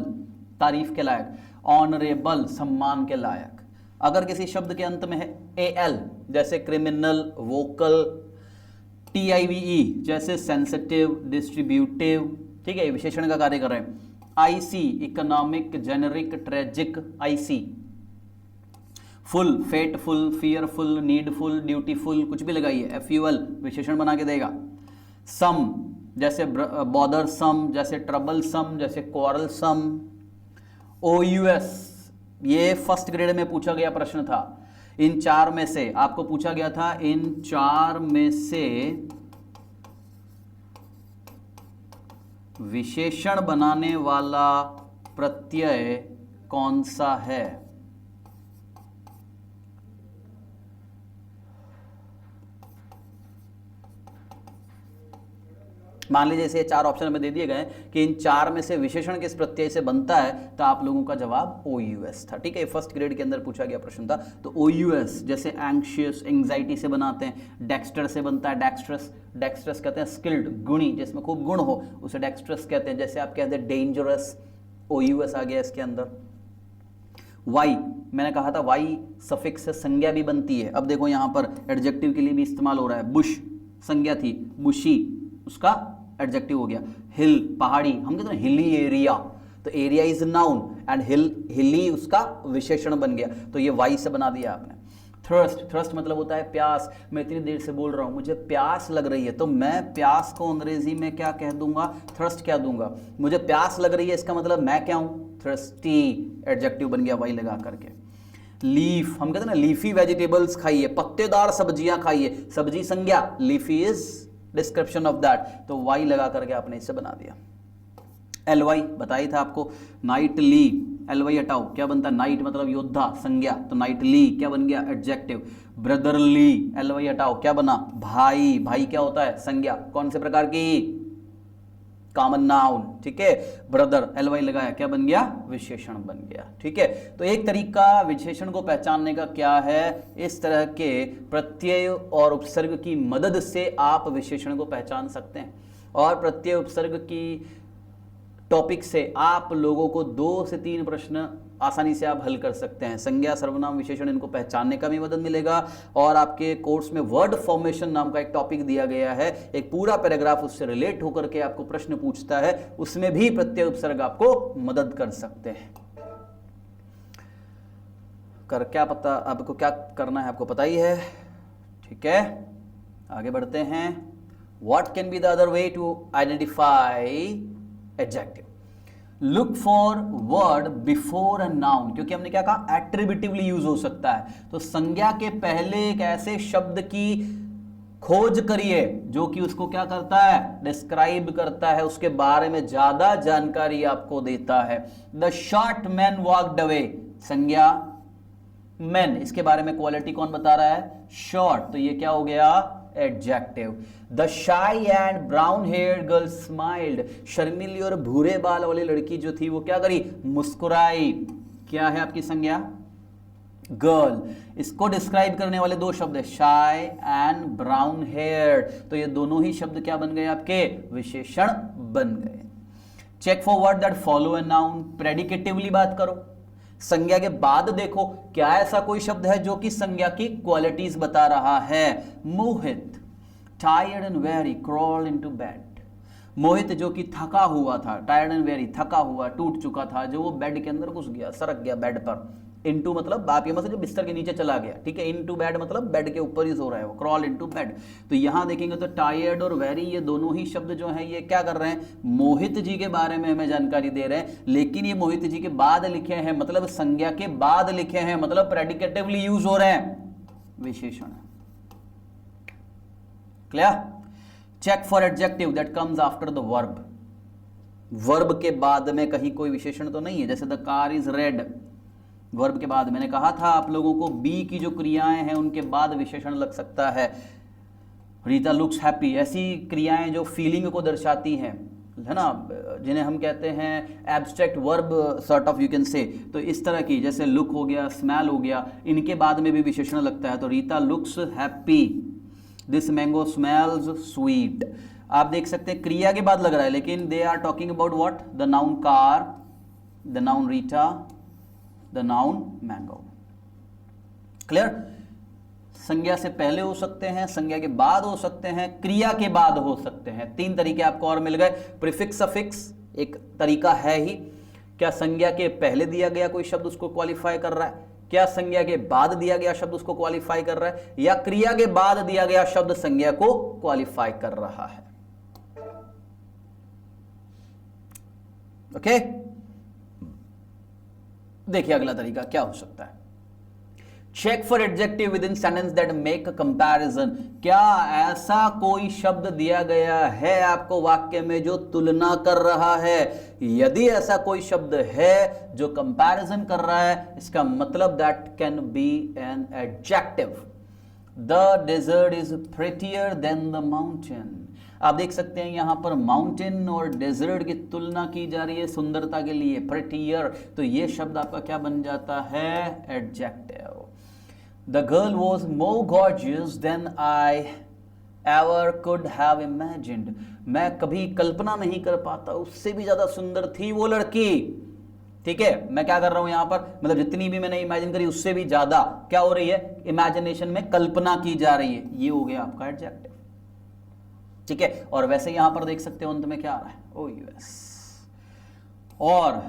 तारीफ के लायक, ऑनरेबल, सम्मान के लायक। अगर किसी शब्द के अंत में है एल, जैसे क्रिमिनल, वोकल, टीआईवीई, जैसे सेंसिटिव, डिस्ट्रीब्यूटिव, ठीक है, विशेषण का कार्य कर रहे हैं। IC, economic, generic, tragic, IC. Full, fateful, fearful, needful, dutiful, कुछ भी लगाइए, एफ्यूअल, विशेषण बना के देगा। सम, जैसे बॉदरसम, जैसे ट्रबलसम, जैसे क्वारलसम। ओयूएस, ये फर्स्ट ग्रेड में पूछा गया प्रश्न था। इन चार में से आपको पूछा गया था, इन चार में से विशेषण बनाने वाला प्रत्यय कौन सा है? मान लीजिए जैसे चार ऑप्शन में दे दिए गए कि इन चार में से विशेषण किस प्रत्यय से बनता है, तो आप लोगों का जवाब ओयूएस था। ठीक है, फर्स्ट ग्रेड के अंदर पूछा गया प्रश्न था। तो ओयूएस, जैसे एंग्शियस, एंग्जाइटी से बनाते हैं। डेक्स्टर से बनता है डेक्स्ट्रस, डेक्स्ट्रस कहते हैं स्किल्ड, गुणी, जिसमें खूब गुण हो उसे डेक्स्ट्रस कहते हैं। जैसे आप कहते हैं डेंजरस, ओयूएस आ गया इसके अंदर। वाई, मैंने कहा था वाई सफिक्स से संज्ञा भी बनती है। अब देखो यहां पर एडजेक्टिव के लिए भी इस्तेमाल हो रहा है। बुश संज्ञा थी, बुशी उसका एडजेक्टिव हो गया। हिल, पहाड़ी, हम कहते हैं हिली एरिया, तो एरिया इज नाउन एंड हिली उसका विशेषण बन गया, तो ये वाई से बना दिया आपने। थर्स्ट, थर्स्ट मतलब होता है प्यास। मैं इतनी देर से बोल रहा हूं, मुझे प्यास लग रही है, तो मैं प्यास को अंग्रेजी में क्या कह दूंगा? थर्स्ट क्या दूंगा? मुझे प्यास लग रही है, इसका मतलब मैं क्या हूं? थर्स्टी, एडजेक्टिव बन गया वाई लगा करके। लीफ, हम कहते हैं ना लीफी वेजिटेबल्स खाइए, पत्तेदार सब्जियां खाइए, सब्जी संज्ञा, leafy is description of that, तो वाई लगा करके आपने इसे बना दिया। एलवाई बताई था आपको, नाइटली, एलवाई हटाओ, क्या बनता है? नाइट मतलब योद्धा, संज्ञा, तो नाइटली क्या बन गया? एडजेक्टिव। ब्रदरली, एलवाई हटाओ, क्या बना? भाई, भाई क्या होता है? संज्ञा, कौन से प्रकार की? Common noun. ठीक है, ब्रदर, एलवाई लगाया, क्या बन गया? विशेषण बन गया। ठीक है, तो एक तरीका विशेषण को पहचानने का क्या है? इस तरह के प्रत्यय और उपसर्ग की मदद से आप विशेषण को पहचान सकते हैं। और प्रत्यय उपसर्ग की टॉपिक से आप लोगों को 2 से 3 प्रश्न आसानी से आप हल कर सकते हैं। संज्ञा, सर्वनाम, विशेषण, इनको पहचानने का भी मदद मिलेगा। और आपके कोर्स में वर्ड फॉर्मेशन नाम का एक टॉपिक दिया गया है, एक पूरा पैराग्राफ उससे रिलेट होकर के आपको प्रश्न पूछता है, उसमें भी प्रत्यय उपसर्ग आपको मदद कर सकते हैं। क्या पता आपको क्या करना है, आपको पता ही है। ठीक है, आगे बढ़ते हैं। What can be the other way to identify adjective? Look for word before a noun, क्योंकि हमने क्या कहा एट्रीब्यूटिवली यूज हो सकता है, तो संज्ञा के पहले एक ऐसे शब्द की खोज करिए जो कि उसको क्या करता है, डिस्क्राइब करता है, उसके बारे में ज्यादा जानकारी आपको देता है। The short man walked away, संज्ञा मैन, इसके बारे में क्वालिटी कौन बता रहा है, शॉर्ट, तो ये क्या हो गया, adjective. The shy and brown hair girl smiled, शर्मीली और भूरे बाल वाली लड़की जो थी वो क्या करी, मुस्कुराई, क्या है आपकी संज्ञा, गर्ल। इसको डिस्क्राइब करने वाले दो शब्द है, शाई एंड ब्राउन हेयर, तो ये दोनों ही शब्द क्या बन गए आपके, विशेषण बन गए। Check for word that follow a noun, predicatively बात करो, संज्ञा के बाद देखो क्या ऐसा कोई शब्द है जो कि संज्ञा की क्वालिटीज बता रहा है। Mohit, tired and very, crawl into bed, Mohit जो कि थका हुआ था, टायर्ड एंड वेरी, थका हुआ, टूट चुका था, जो वो बेड के अंदर घुस गया, सरक गया बेड पर। इनटू मतलब आप ये मतलब जो बिस्तर के नीचे चला गया, ठीक है, इनटू बेड मतलब बेड के ऊपर ही सो रहा है वो, क्रॉल इनटू बेड। तो यहां देखेंगे तो टायर्ड और वेरी ये दोनों ही शब्द जो हैं ये क्या कर रहे हैं, मोहित जी के बारे में हमें जानकारी दे रहे हैं, लेकिन ये मोहित जी के बाद लिखे हैं, मतलब संज्ञा के बाद लिखे हैं, मतलब प्रेडिकेटिवली यूज हो रहे हैं, विशेषण। Clear? Check for adjective that comes after the verb, verb के बाद में कहीं कोई विशेषण तो नहीं है, जैसे the car is red, verb के बाद, मैंने कहा था आप लोगों को बी की जो क्रियाएं हैं उनके बाद विशेषण लग सकता है। रीता लुक्स हैप्पी, ऐसी क्रियाएं जो फीलिंग को दर्शाती हैं, है ना, जिन्हें हम कहते हैं abstract verb sort of, you can say, तो इस तरह की, जैसे लुक हो गया, स्मेल हो गया, इनके बाद में भी विशेषण लगता है। तो Rita looks happy, this mango smells sweet, आप देख सकते हैं क्रिया के बाद लग रहा है, लेकिन they are talking about what, the noun car, the noun Rita, the noun mango. Clear? संज्ञा से पहले हो सकते हैं, संज्ञा के बाद हो सकते हैं, क्रिया के बाद हो सकते हैं, तीन तरीके आपको और मिल गए। प्रीफिक्स सफिक्स एक तरीका है ही, क्या संज्ञा के पहले दिया गया कोई शब्द उसको क्वालिफाई कर रहा है, क्या संज्ञा के बाद दिया गया शब्द उसको क्वालिफाई कर रहा है, या क्रिया के बाद दिया गया शब्द संज्ञा को क्वालिफाई कर रहा है। ओके, देखिए अगला तरीका क्या हो सकता है। Check for adjective within sentence that make a comparison, क्या ऐसा कोई शब्द दिया गया है आपको वाक्य में जो तुलना कर रहा है, यदि ऐसा कोई शब्द है जो कंपैरिजन कर रहा है, इसका मतलब that can be an adjective. The desert is prettier than the mountain, आप देख सकते हैं यहां पर माउंटेन और डेजर्ट की तुलना की जा रही है सुंदरता के लिए, प्रेटियर, तो ये शब्द आपका क्या बन जाता है, adjective. The girl was more gorgeous than I ever could have imagined, मैं कभी कल्पना नहीं कर पाता, उससे भी ज्यादा सुंदर थी वो लड़की। ठीक है, मैं क्या कर रहा हूं यहां पर, मतलब जितनी भी मैंने इमेजिन करी उससे भी ज्यादा क्या हो रही है, इमेजिनेशन में कल्पना की जा रही है, ये हो गया आपका एडजेक्टिव। ठीक है, और वैसे यहां पर देख सकते हो अंत में क्या आ रहा है, ओ यूएस। और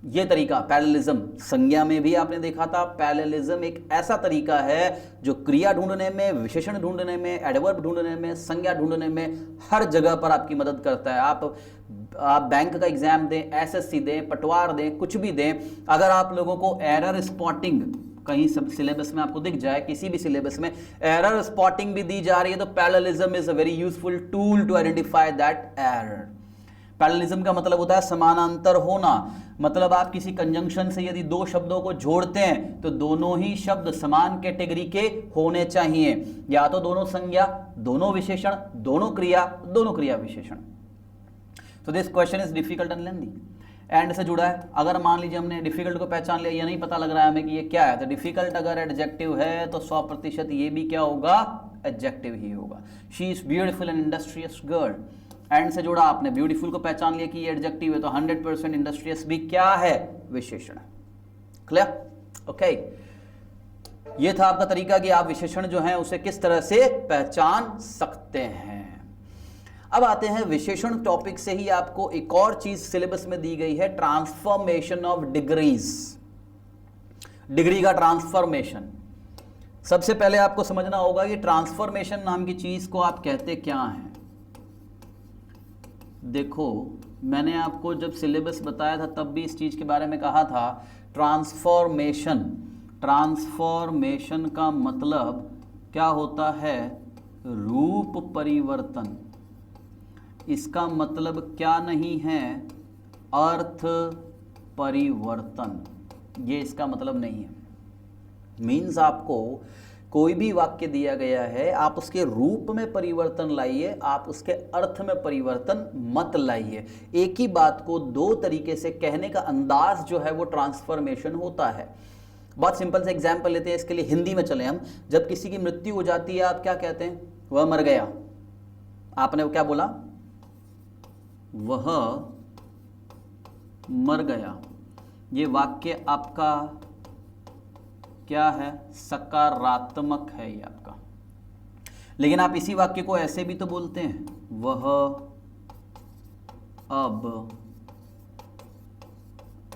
ये तरीका पैरेललिज्म, संज्ञा में भी आपने देखा था, पैरेललिज्म एक ऐसा तरीका है जो क्रिया ढूंढने में, विशेषण ढूंढने में, एडवर्ब ढूंढने में, संज्ञा ढूंढने में, हर जगह पर आपकी मदद करता है। आप बैंक का एग्जाम दें, एसएससी दें, पटवार दें, कुछ भी दें, अगर आप लोगों को एरर स्पॉटिंग कहीं सब सिलेबस में आपको दिख जाए, किसी भी सिलेबस में एरर स्पॉटिंग भी दी जा रही है, तो parallelism is a very useful tool to identify that error. Parallelism का मतलब होता है समानांतर होना, मतलब आप किसी कंजंक्शन से यदि दो शब्दों को जोड़ते हैं तो दोनों ही शब्द समान कैटेगरी के होने चाहिए, या तो दोनों संज्ञा, दोनों विशेषण, दोनों क्रिया विशेषण। तो this question is difficult and lengthy, and से जुड़ा है। अगर मान लीजिए हमने डिफिकल्ट को पहचान लिया, ये नहीं पता लग रहा है हमें कि ये क्या है, तो डिफिकल्ट अगर एडजेक्टिव है तो 100% ये भी क्या होगा, एडजेक्टिव ही होगा। She is beautiful and industrious girl, and से जुड़ा, आपने ब्यूटीफुल को पहचान लिया कि ये एडजेक्टिव है, तो 100% इंडस्ट्रियस भी क्या है, विशेषण है। क्लियर? ओके, ये था आपका तरीका कि आप विशेषण जो है उसे किस तरह से पहचान सकते हैं। अब आते हैं विशेषण टॉपिक से ही आपको एक और चीज सिलेबस में दी गई है, ट्रांसफॉर्मेशन ऑफ डिग्रीज, डिग्री का ट्रांसफॉर्मेशन। सबसे पहले आपको समझना होगा कि ट्रांसफॉर्मेशन नाम की चीज को आप कहते क्या हैं। देखो, मैंने आपको जब सिलेबस बताया था तब भी इस चीज़ के बारे में कहा था, ट्रांसफॉर्मेशन। ट्रांसफॉर्मेशन का मतलब क्या होता है? रूप परिवर्तन। इसका मतलब क्या नहीं है? अर्थ परिवर्तन। ये इसका मतलब नहीं है। मीन्स आपको कोई भी वाक्य दिया गया है, आप उसके रूप में परिवर्तन लाइए, आप उसके अर्थ में परिवर्तन मत लाइए। एक ही बात को दो तरीके से कहने का अंदाज जो है वो ट्रांसफॉर्मेशन होता है। बहुत सिंपल से एग्जाम्पल लेते हैं इसके लिए, हिंदी में चले हम। जब किसी की मृत्यु हो जाती है आप क्या कहते हैं? वह मर गया। आपने क्या बोला? वह मर गया। ये वाक्य आपका क्या है? सकारात्मक है ये आपका। लेकिन आप इसी वाक्य को ऐसे भी तो बोलते हैं, वह अब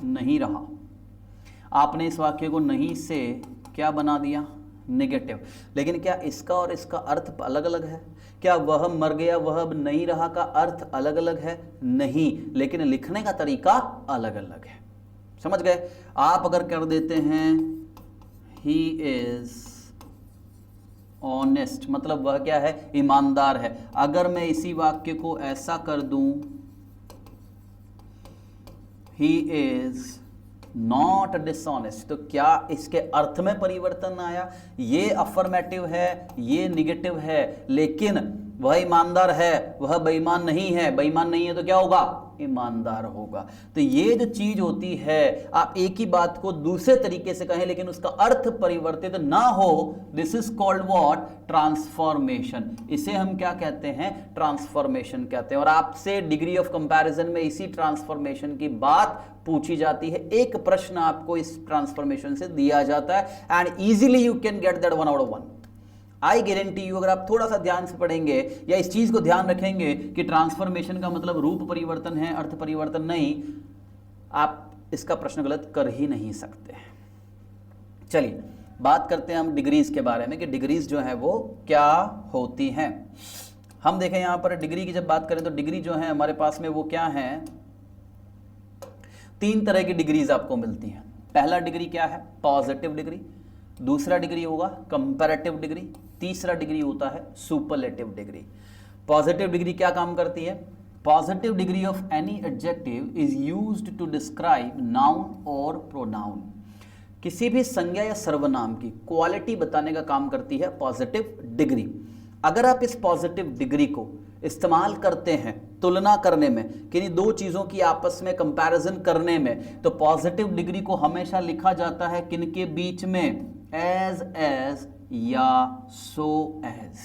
नहीं रहा। आपने इस वाक्य को नहीं से क्या बना दिया? नेगेटिव। लेकिन क्या इसका और इसका अर्थ अलग अलग है? क्या वह मर गया वह अब नहीं रहा का अर्थ अलग अलग है? नहीं, लेकिन लिखने का तरीका अलग अलग है। समझ गए? आप अगर कर देते हैं He is honest, मतलब वह क्या है? ईमानदार है। अगर मैं इसी वाक्य को ऐसा कर दूं, He is not dishonest, तो क्या इसके अर्थ में परिवर्तन आया? ये अफर्मेटिव है, ये निगेटिव है, लेकिन वह ईमानदार है, वह बेईमान नहीं है। बेईमान नहीं है तो क्या होगा? ईमानदार होगा। तो ये जो चीज होती है, आप एक ही बात को दूसरे तरीके से कहें लेकिन उसका अर्थ परिवर्तित ना हो, this is called what? Transformation. इसे हम क्या कहते हैं? ट्रांसफॉर्मेशन कहते हैं। और आपसे डिग्री ऑफ कंपैरिजन में इसी ट्रांसफॉर्मेशन की बात पूछी जाती है। एक प्रश्न आपको इस ट्रांसफॉर्मेशन से दिया जाता है and easily you can get that 1 out of 1। I guarantee you, अगर आप थोड़ा सा ध्यान से पढ़ेंगे या इस चीज को ध्यान रखेंगे कि ट्रांसफॉर्मेशन का मतलब रूप परिवर्तन है, अर्थ परिवर्तन नहीं, आप इसका प्रश्न गलत कर ही नहीं सकते। चलिए बात करते हैं हम डिग्रीज के बारे में कि डिग्रीज जो है वो क्या होती हैं। हम देखें यहां पर डिग्री की जब बात करें तो डिग्री जो है हमारे पास में वो क्या है? 3 तरह की डिग्रीज आपको मिलती हैं। पहला डिग्री क्या है? Positive degree. दूसरा डिग्री होगा कंपैरेटिव डिग्री। तीसरा डिग्री होता है सुपरलेटिव डिग्री। पॉजिटिव डिग्री क्या काम करती है? Positive degree of any adjective is used to describe noun और प्रोनाउन। किसी भी संज्ञा या सर्वनाम की क्वालिटी बताने का काम करती है पॉजिटिव डिग्री। अगर आप इस पॉजिटिव डिग्री को इस्तेमाल करते हैं तुलना करने में, किन्हीं दो चीजों की आपस में कंपैरिजन करने में, तो पॉजिटिव डिग्री को हमेशा लिखा जाता है किनके बीच में? एज या सो एज।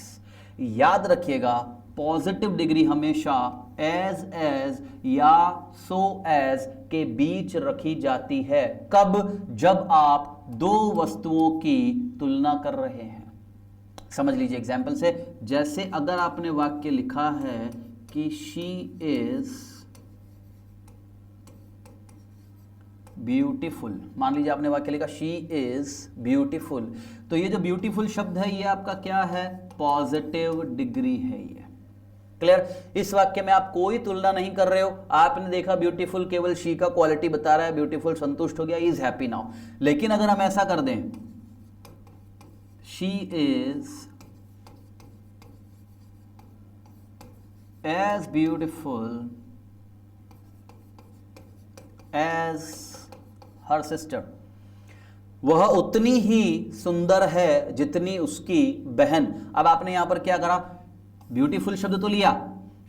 याद रखिएगा, पॉजिटिव डिग्री हमेशा एज या सो एज के बीच रखी जाती है। कब? जब आप दो वस्तुओं की तुलना कर रहे हैं। समझ लीजिए एग्जाम्पल से, जैसे अगर आपने वाक्य लिखा है कि शी इज ब्यूटीफुल, मान लीजिए आपने वाक्य लिखा शी इज ब्यूटीफुल, तो ये जो ब्यूटीफुल शब्द है ये आपका क्या है? पॉजिटिव डिग्री है ये। क्लियर? इस वाक्य में आप कोई तुलना नहीं कर रहे हो। आपने देखा ब्यूटीफुल केवल शी का क्वालिटी बता रहा है, ब्यूटीफुल संतुष्ट हो गया, इज हैप्पी नाउ। लेकिन अगर हम ऐसा कर दें, she is as beautiful as her sister, वह उतनी ही सुंदर है जितनी उसकी बहन। अब आपने यहां पर क्या करा? ब्यूटीफुल शब्द तो लिया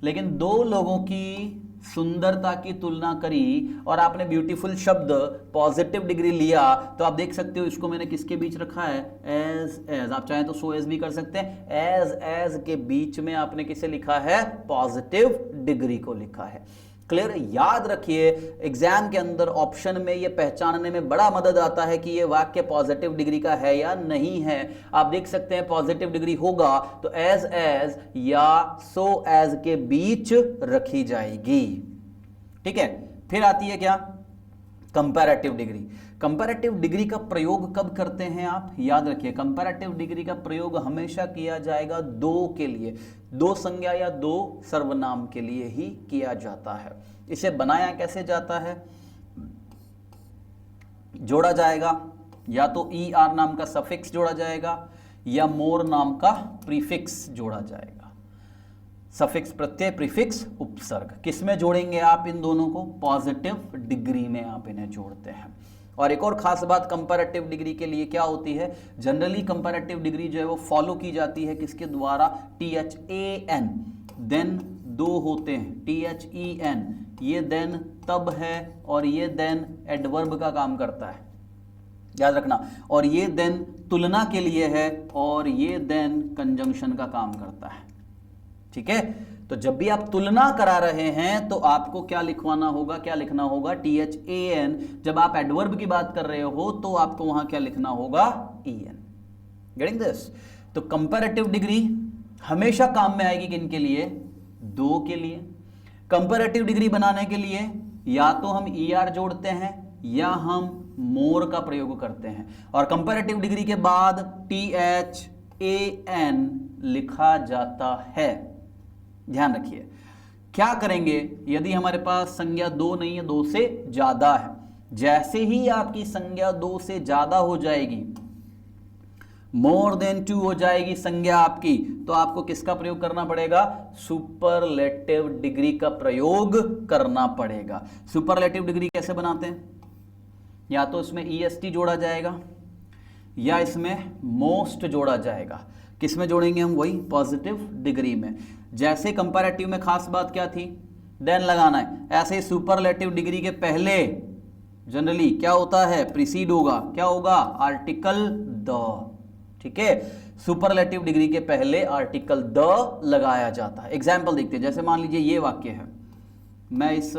लेकिन दो लोगों की सुंदरता की तुलना करी और आपने ब्यूटीफुल शब्द पॉजिटिव डिग्री लिया, तो आप देख सकते हो इसको मैंने किसके बीच रखा है? एज। आप चाहें तो सो एज भी कर सकते हैं। एज के बीच में आपने किसे लिखा है? पॉजिटिव डिग्री को लिखा है। क्लियर? याद रखिए एग्जाम के अंदर ऑप्शन में ये पहचानने में बड़ा मदद आता है कि ये वाक्य पॉजिटिव डिग्री का है या नहीं है। आप देख सकते हैं पॉजिटिव डिग्री होगा तो एज या सो एज के बीच रखी जाएगी। ठीक है? फिर आती है क्या? Comparative degree. कंपैरेटिव डिग्री का प्रयोग कब करते हैं आप, याद रखिए, कंपैरेटिव डिग्री का प्रयोग हमेशा किया जाएगा दो के लिए, दो संज्ञा या दो सर्वनाम के लिए ही किया जाता है। इसे बनाया कैसे जाता है, जोड़ा जाएगा, या तो ER नाम का सफिक्स जोड़ा जाएगा या मोर नाम का प्रीफिक्स जोड़ा जाएगा। सफिक्स प्रत्यय, प्रीफिक्स उपसर्ग, किसमें जोड़ेंगे आप इन दोनों को, पॉजिटिव डिग्री में आप इन्हें जोड़ते हैं। और एक और खास बात कंपैरेटिव डिग्री के लिए क्या होती है, जनरली कंपैरेटिव डिग्री जो है वो फॉलो की जाती है किसके द्वारा, THAN, देन दो होते हैं, THEN, ये देन तब है और ये देन एडवर्ब का काम करता है, याद रखना, और ये देन तुलना के लिए है और ये देन कंजंक्शन का काम करता है। ठीक है, तो जब भी आप तुलना करा रहे हैं तो आपको क्या लिखवाना होगा, क्या लिखना होगा, THAN। जब आप एडवर्ब की बात कर रहे हो तो आपको वहां क्या लिखना होगा, EN। Getting this? तो कंपैरेटिव डिग्री हमेशा काम में आएगी किन के लिए, दो के लिए। कंपैरेटिव डिग्री बनाने के लिए या तो हम ER जोड़ते हैं या हम मोर का प्रयोग करते हैं, और कंपैरेटिव डिग्री के बाद THAN लिखा जाता है। ध्यान रखिए, क्या करेंगे यदि हमारे पास संज्ञा दो नहीं है, दो से ज्यादा है, जैसे ही आपकी संज्ञा दो से ज्यादा हो जाएगी, मोर देन 2 हो जाएगी संज्ञा आपकी, तो आपको किसका प्रयोग करना पड़ेगा, सुपरलेटिव डिग्री का प्रयोग करना पड़ेगा। सुपरलेटिव डिग्री कैसे बनाते हैं, या तो इसमें EST जोड़ा जाएगा या इसमें मोस्ट जोड़ा जाएगा। किसमें जोड़ेंगे हम, वही पॉजिटिव डिग्री में। जैसे कंपैरेटिव में खास बात क्या थी, देन लगाना है, ऐसे ही सुपरलेटिव डिग्री के पहले जनरली क्या होता है, प्रीसीड होगा, क्या होगा, आर्टिकल द। ठीक है, सुपरलेटिव डिग्री के पहले आर्टिकल द लगाया जाता है। एग्जाम्पल देखते हैं, जैसे मान लीजिए ये वाक्य है, मैं इस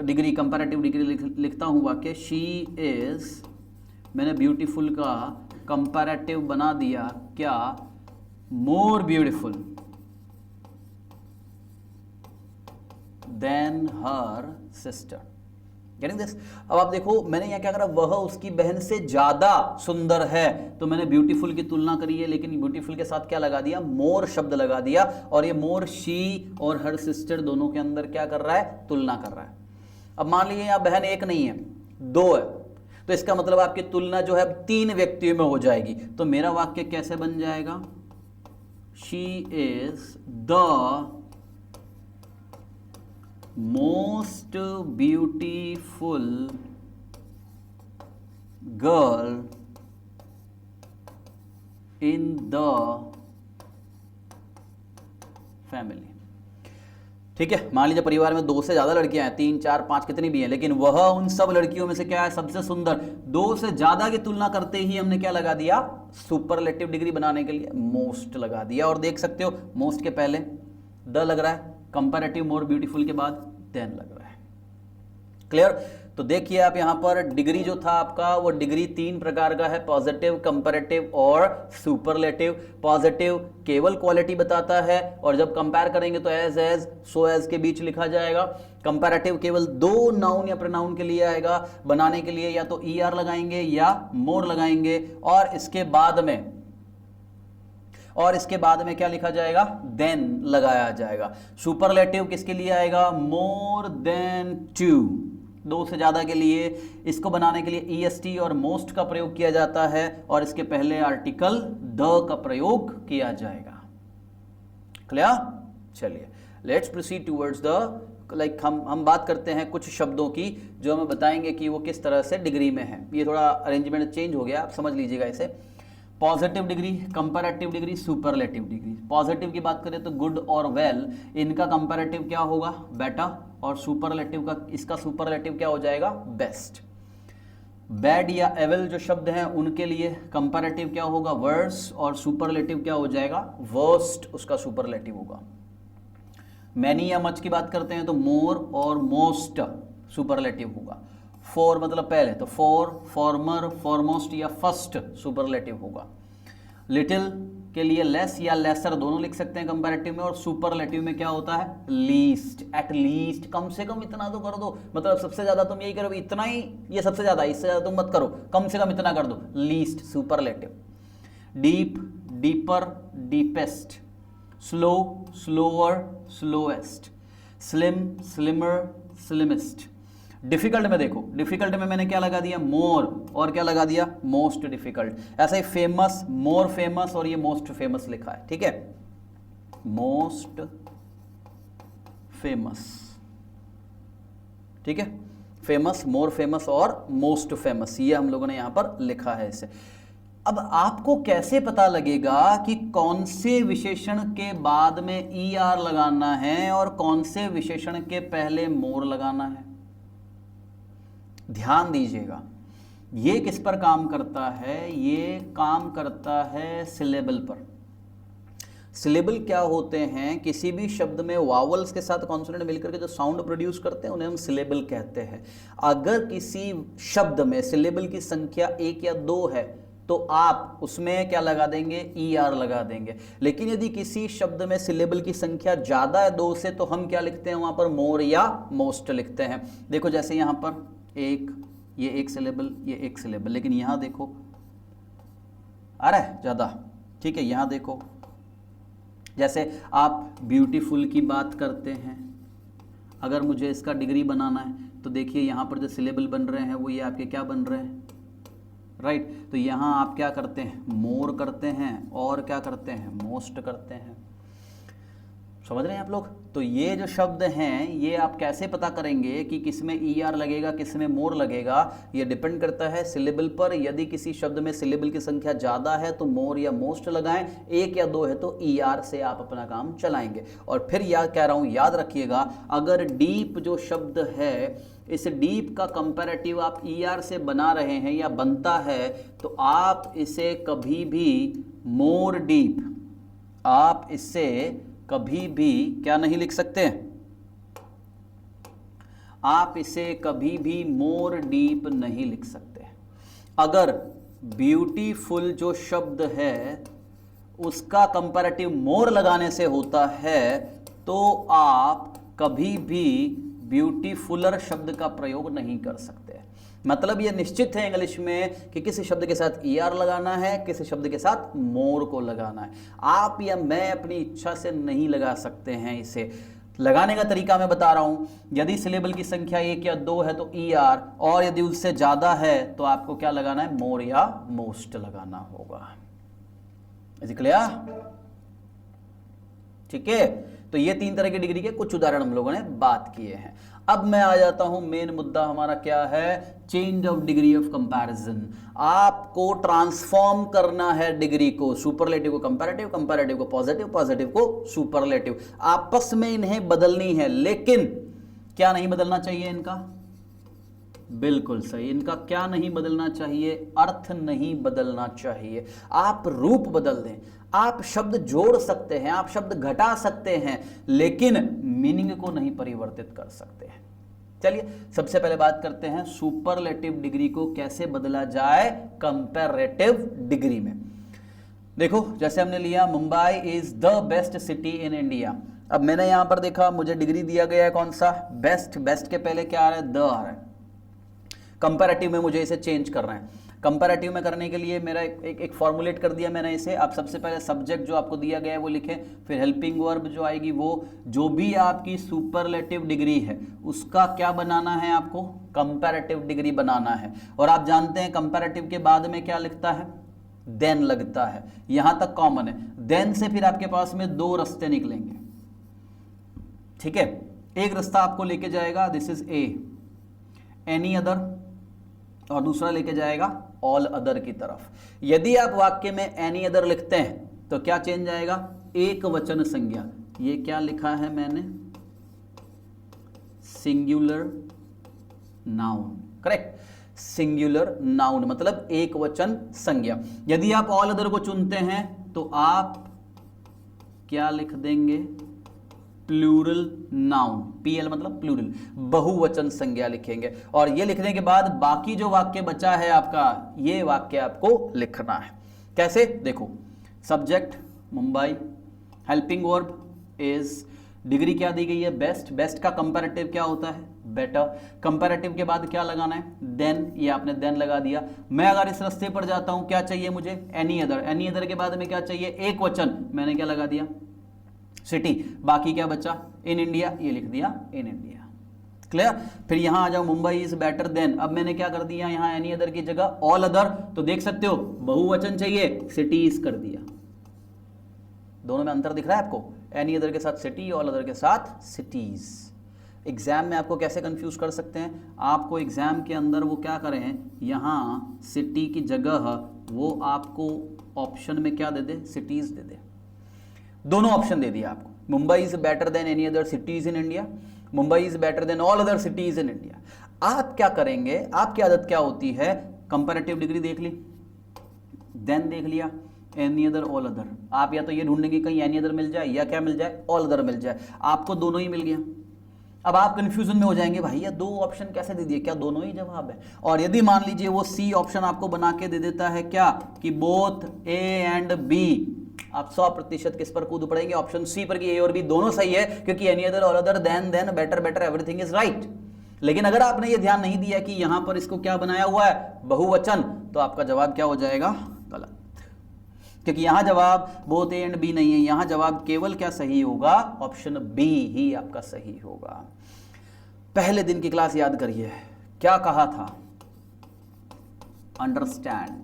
डिग्री कंपैरेटिव डिग्री लिखता हूं वाक्य, शी इज, मैंने ब्यूटीफुल का कंपैरेटिव बना दिया, क्या, मोर beautiful then her sister. Getting this? अब आप देखो मैंने यहां क्या करा, वह उसकी बहन से ज्यादा सुंदर है, तो मैंने ब्यूटीफुल की तुलना करी है, लेकिन ब्यूटीफुल के साथ क्या लगा दिया, मोर शब्द लगा दिया, और ये मोर शी और हर सिस्टर दोनों के अंदर क्या कर रहा है, तुलना कर रहा है। अब मान लीजिए यहां बहन एक नहीं है, दो है, तो इसका मतलब आपकी तुलना जो है 3 व्यक्तियों में हो जाएगी। तो मेरा वाक्य कैसे बन जाएगा, she is the most beautiful girl in the family. ठीक है, मान लीजिए परिवार में 2 से ज्यादा लड़कियां हैं, 3 4 5 कितनी भी हैं, लेकिन वह उन सब लड़कियों में से क्या है, सबसे सुंदर। 2 से ज्यादा की तुलना करते ही हमने क्या लगा दिया, सुपरलेटिव डिग्री बनाने के लिए मोस्ट लगा दिया। और देख सकते हो मोस्ट के पहले द लग रहा है, कंपैरेटिव मोर ब्यूटीफुल के बाद देन लग रहा है। क्लियर? तो देखिए आप यहां पर डिग्री जो था आपका, वो डिग्री 3 प्रकार का है, पॉजिटिव, कंपैरेटिव और सुपरलेटिव। पॉजिटिव केवल क्वालिटी बताता है, और जब कंपेयर करेंगे तो एज, सो एज के बीच लिखा जाएगा। कंपैरेटिव केवल 2 नाउन या प्रोनाउन के लिए आएगा, बनाने के लिए या तो ER लगाएंगे या मोर लगाएंगे, और इसके बाद में क्या लिखा जाएगा, देन लगाया जाएगा। सुपरलेटिव किसके लिए आएगा, मोर देन 2, 2 से ज्यादा के लिए। इसको बनाने के लिए EST और मोस्ट का प्रयोग किया जाता है, और इसके पहले आर्टिकल द का प्रयोग किया जाएगा। क्लियर? चलिए let's proceed towards the, like हम बात करते हैं कुछ शब्दों की जो हमें बताएंगे कि वो किस तरह से डिग्री में है। ये थोड़ा अरेंजमेंट चेंज हो गया, आप समझ लीजिएगा इसे। Positive degree, comparative degree, superlative degree. Positive की बात करें तो गुड और वेल, इनका कंपैरेटिव क्या होगा, बेटर, और सुपरलेटिव का, इसका सुपरलेटिव क्या हो जाएगा, बेस्ट। बैड या एविल जो शब्द हैं उनके लिए कंपैरेटिव क्या होगा, वर्स, और सुपरलेटिव क्या हो जाएगा, वर्स्ट, उसका सुपरलेटिव होगा। मैनी या मच की बात करते हैं तो मोर और मोस्ट सुपरलेटिव होगा। फॉर मतलब पहले, तो फॉर, फॉर्मर, फॉरमोस्ट या फर्स्ट सुपरलेटिव होगा। लिटिल के लिए लेस या लेसर दोनों लिख सकते हैं कंपैरेटिव में, और सुपरलेटिव में क्या होता है, लीस्ट, एट लीस्ट, कम से कम इतना तो कर दो, मतलब सबसे ज्यादा तुम यही करो, इतना ही, ये सबसे ज्यादा, इससे ज्यादा तुम मत करो, कम से कम इतना कर दो, least, superlative. Deep, deeper, deepest, slow, slower, slowest, slim, slimmer, slimmest. Difficult में देखो, डिफिकल्ट में मैंने क्या लगा दिया, मोर, और क्या लगा दिया, मोस्ट डिफिकल्ट। ऐसा ही फेमस, मोर फेमस, और ये मोस्ट फेमस लिखा है, ठीक है, मोस्ट फेमस, ठीक है, फेमस, मोर फेमस और मोस्ट फेमस, ये हम लोगों ने यहां पर लिखा है इसे। अब आपको कैसे पता लगेगा कि कौन से विशेषण के बाद में ER लगाना है और कौन से विशेषण के पहले मोर लगाना है? ध्यान दीजिएगा, ये किस पर काम करता है, ये काम करता है सिलेबल पर। सिलेबल क्या होते हैं, किसी भी शब्द में वावल्स के साथ कॉन्सोनेंट मिलकर के जो साउंड प्रोड्यूस करते हैं उन्हें हम सिलेबल कहते हैं। अगर किसी शब्द में सिलेबल की संख्या 1 या 2 है तो आप उसमें क्या लगा देंगे, ER लगा देंगे। लेकिन यदि किसी शब्द में सिलेबल की संख्या ज्यादा है 2 से, तो हम क्या लिखते हैं वहां पर, मोर या मोस्ट लिखते हैं। देखो जैसे यहां पर ये एक सिलेबल, ये एक सिलेबल, लेकिन यहां देखो अरे ज्यादा, ठीक है। यहां देखो जैसे आप ब्यूटीफुल की बात करते हैं, अगर मुझे इसका डिग्री बनाना है तो देखिए यहां पर जो सिलेबल बन रहे हैं वो ये आपके क्या बन रहे हैं, राइट। तो यहां आप क्या करते हैं, मोर करते हैं, और क्या करते हैं, मोस्ट करते हैं। समझ रहे हैं आप लोग? तो ये जो शब्द हैं ये आप कैसे पता करेंगे कि किसमें ER लगेगा, किसमें मोर लगेगा, ये डिपेंड करता है सिलेबल पर। यदि किसी शब्द में सिलेबल की संख्या ज़्यादा है तो मोर या मोस्ट लगाएं, 1 या 2 है तो ER से आप अपना काम चलाएंगे। और फिर याद कह रहा हूँ, याद रखिएगा, अगर डीप जो शब्द है, इस डीप का कंपैरेटिव आप ER से बना रहे हैं या बनता है, तो आप इसे कभी भी मोर डीप, आप इससे कभी भी क्या नहीं लिख सकते, आप इसे कभी भी मोर डीप नहीं लिख सकते। अगर ब्यूटीफुल जो शब्द है उसका कंपैरेटिव मोर लगाने से होता है तो आप कभी भी ब्यूटीफुलर शब्द का प्रयोग नहीं कर सकते। मतलब ये निश्चित है इंग्लिश में कि किसी शब्द के साथ ER लगाना है, किसी शब्द के साथ मोर को लगाना है। आप या मैं अपनी इच्छा से नहीं लगा सकते हैं। इसे लगाने का तरीका मैं बता रहा हूं। यदि सिलेबल की संख्या 1 या 2 है तो ER, और यदि उससे ज्यादा है तो आपको क्या लगाना है, मोर या मोस्ट लगाना होगा। Is it clear? ठीक है, तो ये 3 तरह की डिग्री के कुछ उदाहरण हम लोगों ने बात किए हैं। अब मैं आ जाता हूं, मेन मुद्दा हमारा क्या है, change of degree of comparison. आपको ट्रांसफॉर्म करना है डिग्री को, सुपरलेटिव को कंपैरेटिव, कंपैरेटिव को पॉजिटिव, पॉजिटिव को सुपरलेटिव, आपस में इन्हें बदलनी है। लेकिन क्या नहीं बदलना चाहिए इनका, बिल्कुल सही, इनका क्या नहीं बदलना चाहिए, अर्थ नहीं बदलना चाहिए। आप रूप बदल दें, आप शब्द जोड़ सकते हैं, आप शब्द घटा सकते हैं, लेकिन मीनिंग को नहीं परिवर्तित कर सकते हैं। चलिए सबसे पहले बात करते हैं सुपरलेटिव डिग्री को कैसे बदला जाए कंपैरेटिव डिग्री में। देखो जैसे हमने लिया, Mumbai is the best city in India. अब मैंने यहां पर देखा, मुझे डिग्री दिया गया है कौन सा, बेस्ट। बेस्ट के पहले क्या आ रहा है, द आ रहा है। कंपैरेटिव में मुझे इसे चेंज करना है। कंपैरेटिव में करने के लिए मेरा एक फॉर्मुलेट कर दिया मैंने इसे। आप सबसे पहले सब्जेक्ट जो आपको दिया गया है वो लिखें, फिर हेल्पिंग वर्ब जो आएगी वो, जो भी आपकी सुपरलेटिव डिग्री है उसका क्या बनाना है, आपको कंपैरेटिव डिग्री बनाना है। और आप जानते हैं कंपैरेटिव के बाद में क्या लिखता है, देन लगता है। यहां तक कॉमन है। देन से फिर आपके पास में 2 रास्ते निकलेंगे, ठीक है। एक रास्ता आपको लेके जाएगा this is a, any other, और दूसरा लेके जाएगा ऑल अदर की तरफ। यदि आप वाक्य में एनी अदर लिखते हैं तो क्या चेंज आएगा, एक वचन संज्ञा। ये क्या लिखा है मैंने, singular noun, correct. Singular noun मतलब एक वचन संज्ञा। यदि आप ऑल अदर को चुनते हैं तो आप क्या लिख देंगे, प्लूरल नाउन, PL मतलब प्लूरल, बहुवचन संज्ञा लिखेंगे। और ये लिखने के बाद बाकी जो वाक्य बचा है आपका, ये वाक्य आपको लिखना है। कैसे, देखो subject Mumbai, helping verb is, degree क्या दी गई है, बेस्ट, बेस्ट का कंपैरेटिव क्या होता है, बेटर, कंपैरेटिव के बाद क्या लगाना है, देन, ये आपने देन लगा दिया। मैं अगर इस रास्ते पर जाता हूं क्या चाहिए मुझे, एनी अदर, एनी अदर के बाद में क्या चाहिए, एक वचन, मैंने क्या लगा दिया, सिटी, बाकी क्या बचा, इन इंडिया, ये लिख दिया इन इंडिया। क्लियर। फिर यहां आ जाओ, मुंबई इज बेटर देन, अब मैंने क्या कर दिया यहां एनी अदर की जगह ऑल अदर, तो देख सकते हो बहुवचन चाहिए, सिटीज कर दिया। दोनों में अंतर दिख रहा है आपको, एनी अदर के साथ सिटी, ऑल अदर के साथ सिटीज। एग्जाम में आपको कैसे कंफ्यूज कर सकते हैं, आपको एग्जाम के अंदर वो क्या करें, यहां सिटी की जगह वो आपको ऑप्शन में क्या दे दे, सिटीज दे दे। दोनों ऑप्शन दे दिया आपको, Mumbai is better than any other cities in India, Mumbai is better than all other cities in India. आप क्या करेंगे, आपकी आदत क्या होती है, कंपैरेटिव डिग्री देख ली, देन देख लिया, एनी अदर ऑल अदर, आप या तो ये ढूंढेंगे कहीं एनी अदर मिल जाए या क्या मिल जाए, ऑल अदर मिल जाए, आपको दोनों ही मिल गया। अब आप कंफ्यूजन में हो जाएंगे, भाई ये दो ऑप्शन कैसे दे दिए, क्या दोनों ही जवाब है। और यदि मान लीजिए वो सी ऑप्शन आपको बना के दे देता है क्या, कि बोथ ए एंड बी, आप 100% किस पर कूद पड़ेंगे, ऑप्शन सी पर, कि ए और बी दोनों सही है, क्योंकि any other, all other, than, better, better, everything is right. लेकिन अगर आपने ये ध्यान नहीं दिया कि यहां पर इसको क्या बनाया हुआ है, बहुवचन, तो आपका जवाब क्या हो जाएगा, गलत, क्योंकि यहां जवाब बोथ ए एंड बी नहीं है, यहां जवाब केवल क्या सही होगा, ऑप्शन बी ही आपका सही होगा। पहले दिन की क्लास याद करिए, क्या कहा था, अंडरस्टैंड।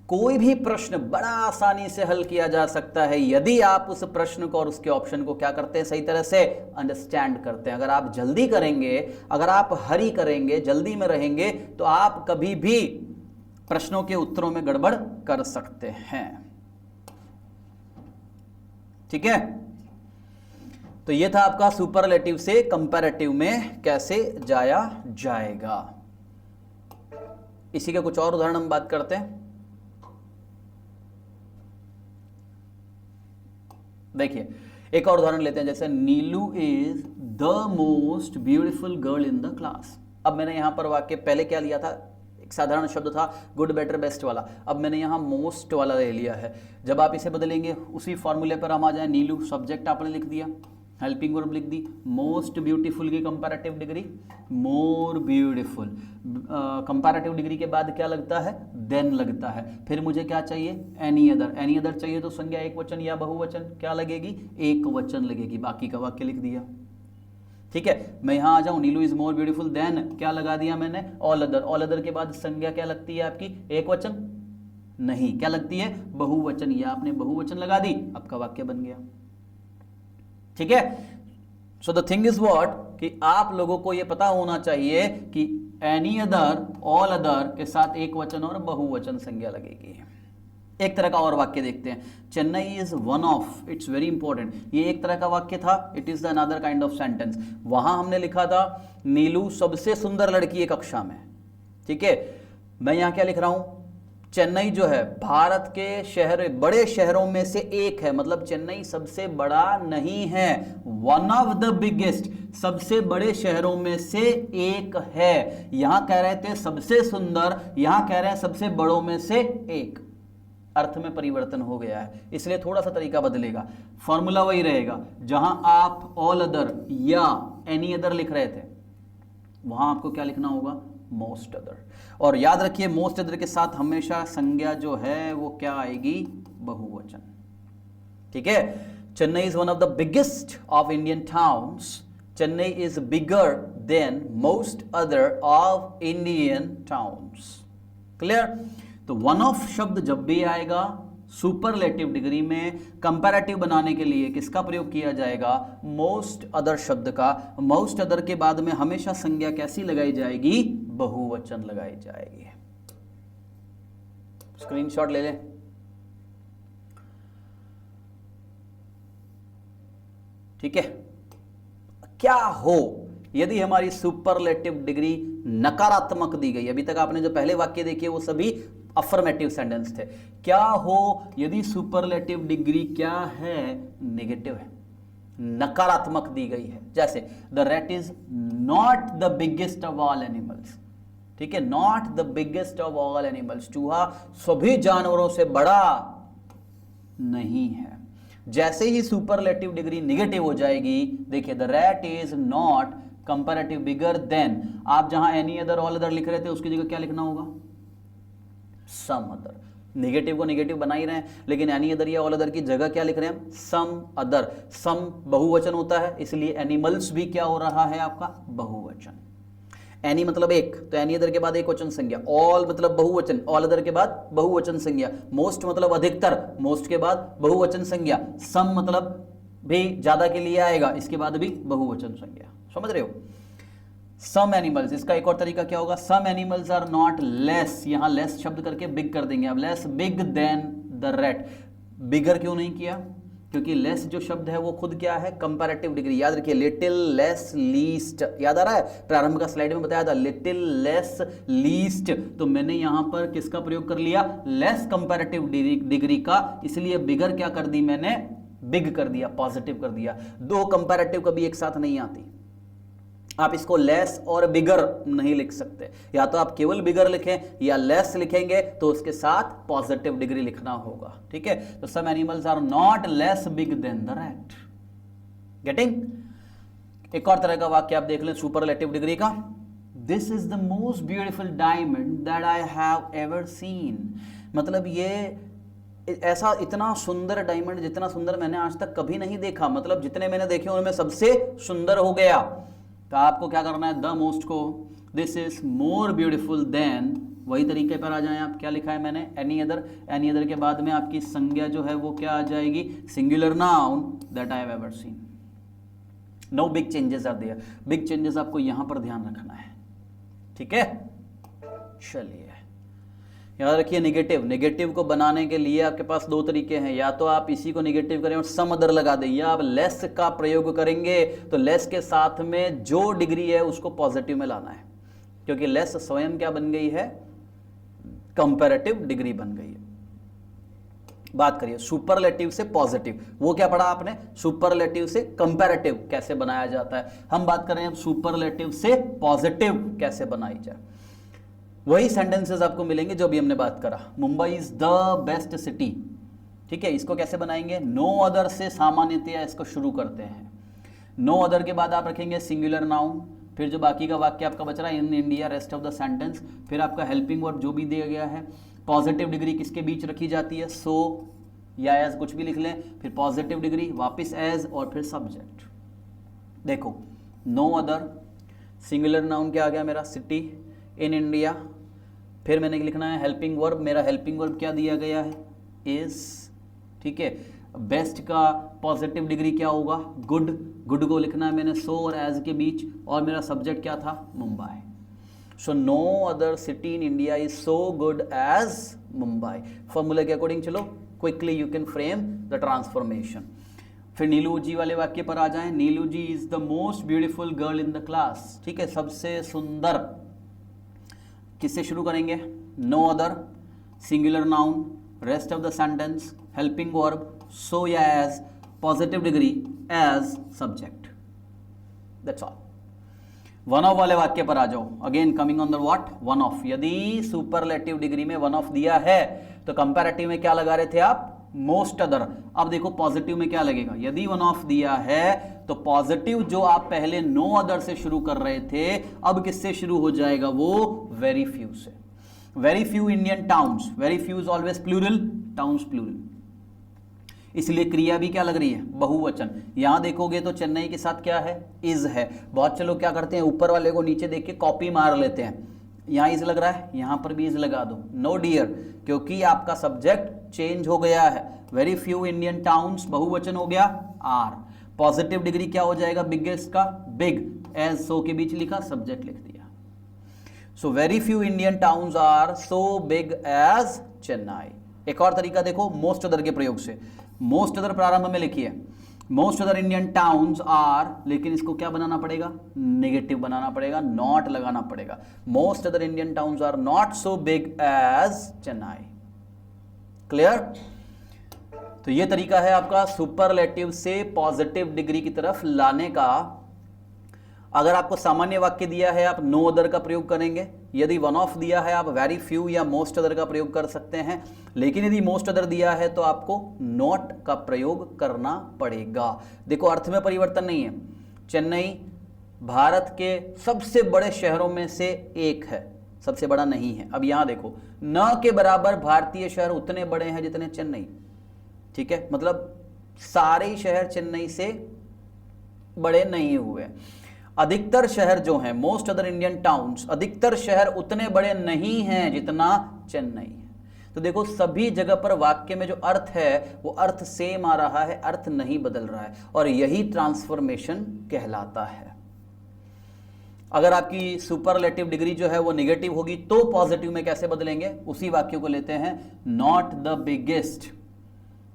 कोई भी प्रश्न बड़ा आसानी से हल किया जा सकता है यदि आप उस प्रश्न को और उसके ऑप्शन को क्या करते हैं, सही तरह से अंडरस्टैंड करते हैं। अगर आप जल्दी करेंगे, अगर आप हरी करेंगे, जल्दी में रहेंगे, तो आप कभी भी प्रश्नों के उत्तरों में गड़बड़ कर सकते हैं। ठीक है, तो यह था आपका सुपरलेटिव से कंपैरेटिव में कैसे जाया जाएगा। इसी के कुछ और उदाहरण हम बात करते हैं। देखिए एक और उदाहरण लेते हैं, जैसे Neelu is the most beautiful girl in the class. अब मैंने यहां पर वाक्य पहले क्या लिया था, एक साधारण शब्द था गुड, बेटर, बेस्ट वाला, अब मैंने यहां मोस्ट वाला ले लिया है। जब आप इसे बदलेंगे उसी फॉर्मूले पर हम आ जाए, नीलू सब्जेक्ट आपने लिख दिया, हेल्पिंग वर्ब लिख दी, मोस्ट ब्यूटीफुल की comparative degree more beautiful, comparative degree के बाद क्या लगता है, देन लगता है। फिर मुझे क्या चाहिए, एनी अदर, एनी अदर चाहिए तो संज्ञा एक वचन या बहुवचन क्या लगेगी, एक वचन लगेगी, बाकी का वाक्य लिख दिया। ठीक है, मैं यहां आ जाऊं, नीलू इज मोर ब्यूटीफुल देन क्या लगा दिया मैंने, ऑल अदर, ऑल अदर के बाद संज्ञा क्या लगती है आपकी, एक वचन नहीं, क्या लगती है, बहुवचन, या आपने बहुवचन लगा दी, आपका वाक्य बन गया। ठीक है, so the thing is what, कि आप लोगों को यह पता होना चाहिए कि एनी अदर, ऑल अदर के साथ एक वचन और बहुवचन संज्ञा लगेगी। एक तरह का और वाक्य देखते हैं, Chennai is one of, it's very important, ये एक तरह का वाक्य था, it is the another kind of sentence. वहां हमने लिखा था नीलू सबसे सुंदर लड़की है कक्षा में। ठीक है, मैं यहां क्या लिख रहा हूं, चेन्नई जो है भारत के शहर, बड़े शहरों में से एक है, मतलब चेन्नई सबसे बड़ा नहीं है, वन ऑफ द बिगेस्ट, सबसे बड़े शहरों में से एक है। यहां कह रहे थे सबसे सुंदर, यहां कह रहे हैं सबसे बड़ों में से एक, अर्थ में परिवर्तन हो गया है, इसलिए थोड़ा सा तरीका बदलेगा, फॉर्मूला वही रहेगा। जहां आप ऑल अदर या एनी अदर लिख रहे थे, वहां आपको क्या लिखना होगा, मोस्ट अदर। और याद रखिए मोस्ट अदर के साथ हमेशा संज्ञा जो है वो क्या आएगी, बहुवचन। ठीक है, Chennai is one of the biggest of Indian towns, Chennai is bigger than most other of Indian towns. Clear, तो वन ऑफ शब्द जब भी आएगा सुपरलेटिव डिग्री में, कंपैरेटिव बनाने के लिए किसका प्रयोग किया जाएगा, मोस्ट अदर शब्द का। मोस्ट अदर के बाद में हमेशा संज्ञा कैसी लगाई जाएगी, बहुवचन लगाई जाएगी। स्क्रीनशॉट ले लें। ठीक है, क्या हो यदि हमारी सुपरलेटिव डिग्री नकारात्मक दी गई। अभी तक आपने जो पहले वाक्य देखे वो सभी अफर्मेटिव सेंटेंस थे। क्या हो यदि सुपरलेटिव डिग्री क्या है, नेगेटिव है, नकारात्मक दी गई है। जैसे the rat is not the biggest of all animals, ठीक है, not the biggest of all animals, चूहा सभी जानवरों से बड़ा नहीं है। जैसे ही सुपरलेटिव डिग्री नेगेटिव हो जाएगी, देखिए the rat is not comparative bigger than, आप जहां एनी अदर ऑल अदर लिख रहे थे उसकी जगह क्या लिखना होगा, सम अदर। नेगेटिव को नेगेटिव बना ही रहे हैं, लेकिन एनी अदर या ऑल अदर की जगह क्या लिख रहे हैं, सम अदर। सम बहुवचन होता है, इसलिए एनिमल्स भी क्या हो रहा है आपका, बहुवचन। एनी मतलब एक, तो एनी अदर के बाद एक वचन संज्ञा, ऑल मतलब बहुवचन, ऑल अदर के बाद बहुवचन संज्ञा, मोस्ट मतलब अधिकतर, मोस्ट के बाद बहुवचन संज्ञा, सम मतलब भी ज्यादा के लिए आएगा, इसके बाद भी बहुवचन संज्ञा। समझ रहे हो? सम एनिमल्स, इसका एक और तरीका क्या होगा, some animals are not less, यहां लेस शब्द करके बिग कर देंगे, अब less big than the rat. Bigger क्यों नहीं किया, क्योंकि लेस जो शब्द है वो खुद क्या है, कंपैरेटिव डिग्री। याद रखिए, लिटिल, लेस, लीस्ट, याद आ रहा है, प्रारंभ का स्लाइड में बताया था, लिटिल, लेस, लीस्ट, तो मैंने यहां पर किसका प्रयोग कर लिया, लेस कंपैरेटिव डिग्री का, इसलिए बिगर क्या कर दी मैंने, बिग कर दिया, पॉजिटिव कर दिया। दो कंपैरेटिव कभी एक साथ नहीं आती, आप इसको लेस और बिगर नहीं लिख सकते, या तो आप केवल बिगर लिखें या लेस लिखेंगे तो उसके साथ पॉजिटिव डिग्री लिखना होगा। ठीक है, तो some animals are not less big than the rat. Getting? एक और तरह का वाक्य आप देख लें सुपरलेटिव डिग्री का, this is the most beautiful diamond that I have ever seen. मतलब ये ऐसा इतना सुंदर डायमंड, जितना सुंदर मैंने आज तक कभी नहीं देखा, मतलब जितने मैंने देखे उनमें सबसे सुंदर हो गया। तो आपको क्या करना है, द मोस्ट को this is more beautiful then, वही तरीके पर आ जाए आप, क्या लिखा है मैंने, एनी अदर, एनी अदर के बाद में आपकी संज्ञा जो है वो क्या आ जाएगी, singular noun that I have ever seen. No big changes are there, big changes आपको यहां पर ध्यान रखना है। ठीक है, चलिए याद रखिए, नेगेटिव, नेगेटिव को बनाने के लिए आपके पास दो तरीके हैं, या तो आप इसी को नेगेटिव करें और सम अदर लगा दें, या आप लेस का प्रयोग करेंगे तो लेस के साथ में जो डिग्री है उसको पॉजिटिव में लाना है, क्योंकि लेस स्वयं क्या बन गई है, कंपैरेटिव डिग्री बन गई है। बात करिए सुपरलेटिव से पॉजिटिव, वो क्या पढ़ा आपने, सुपरलेटिव से कंपैरेटिव कैसे बनाया जाता है, हम बात कर रहे हैं सुपरलेटिव से पॉजिटिव कैसे बनाई जाए। वही सेंटेंसेस आपको मिलेंगे जो भी हमने बात करा, Mumbai is the best city. ठीक है, इसको कैसे बनाएंगे, नो अदर से सामान्यतया इसको शुरू करते हैं, नो अदर के बाद आप रखेंगे सिंगुलर नाउन, फिर जो बाकी का वाक्य आपका बच रहा है, in India, rest of the sentence, फिर आपका हेल्पिंग वर्ब जो भी दिया गया है, पॉजिटिव डिग्री किसके बीच रखी जाती है, सो या एज कुछ भी लिख लें, फिर पॉजिटिव डिग्री वापस एज और फिर सब्जेक्ट। देखो नो अदर, सिंगुलर नाउन क्या आ गया मेरा, सिटी, इन इंडिया, फिर मैंने लिखना है हेल्पिंग वर्ब, मेरा हेल्पिंग वर्ब क्या दिया गया है, इज। ठीक है, बेस्ट का पॉजिटिव डिग्री क्या होगा, गुड, गुड को लिखना है मैंने सो और एज के बीच, और मेरा सब्जेक्ट क्या था, Mumbai. So no other city in India is so good as Mumbai. Formula के अकॉर्डिंग चलो quickly you can frame the transformation. फिर नीलू जी वाले वाक्य पर आ जाएं, Neelu ji is the most beautiful girl in the class. ठीक है, सबसे सुंदर, किससे शुरू करेंगे, no other, singular noun, rest of the sentence, helping verb, so या as, positive degree as subject, that's all. One of वाले वाक्य पर आ जाओ, again coming on the what, one of. यदि सुपरलेटिव डिग्री में वन ऑफ दिया है तो कंपैरेटिव में क्या लगा रहे थे आप, मोस्ट अदर। अब देखो पॉजिटिव में क्या लगेगा, यदि वन ऑफ दिया है तो पॉजिटिव जो आप पहले नो अदर से शुरू कर रहे थे अब किससे शुरू हो जाएगा, वो वेरी फ्यू से। Very few Indian towns, very few is always plural, towns plural, इसलिए क्रिया भी क्या लग रही है, बहुवचन। यहां देखोगे तो चेन्नई के साथ क्या है, इज है। बहुत से लोग क्या करते हैं, ऊपर वाले को नीचे देख के कॉपी मार लेते हैं, यहां इज लग रहा है, यहां पर भी इज लगा दो, नो डियर, क्योंकि आपका सब्जेक्ट चेंज हो गया है। वेरी फ्यू इंडियन टाउन्स बहुवचन हो गया, आर। पॉजिटिव डिग्री क्या हो जाएगा, बिगेस्ट का, बिग, एज सो के बीच लिखा, सब्जेक्ट लिख दिया। So very few Indian towns are so big as Chennai. एक और तरीका देखो मोस्ट अदर के प्रयोग से, मोस्ट अदर प्रारंभ में लिखिए, most other Indian towns are, लेकिन इसको क्या बनाना पड़ेगा, नेगेटिव बनाना पड़ेगा, नॉट लगाना पड़ेगा। Most other Indian towns are not so big as Chennai. Clear? तो ये तरीका है आपका सुपरलेटिव से पॉजिटिव डिग्री की तरफ लाने का। अगर आपको सामान्य वाक्य दिया है आप नो अदर का प्रयोग करेंगे, यदि वन ऑफ दिया है आप वेरी फ्यू या मोस्ट अदर का प्रयोग कर सकते हैं, लेकिन यदि मोस्ट अदर दिया है तो आपको नॉट का प्रयोग करना पड़ेगा। देखो अर्थ में परिवर्तन नहीं है। चेन्नई भारत के सबसे बड़े शहरों में से एक है, सबसे बड़ा नहीं है। अब यहां देखो, न के बराबर भारतीय शहर उतने बड़े हैं जितने चेन्नई, ठीक है, मतलब सारे ही शहर चेन्नई से बड़े नहीं हुए। अधिकतर शहर जो हैं, मोस्ट अदर इंडियन टाउन्स, अधिकतर शहर उतने बड़े नहीं हैं जितना चेन्नई है। तो देखो सभी जगह पर वाक्य में जो अर्थ है वो अर्थ सेम आ रहा है, अर्थ नहीं बदल रहा है, और यही ट्रांसफॉर्मेशन कहलाता है। अगर आपकी सुपरलेटिव डिग्री जो है वो नेगेटिव होगी तो पॉजिटिव में कैसे बदलेंगे, उसी वाक्य को लेते हैं, नॉट द बिगेस्ट।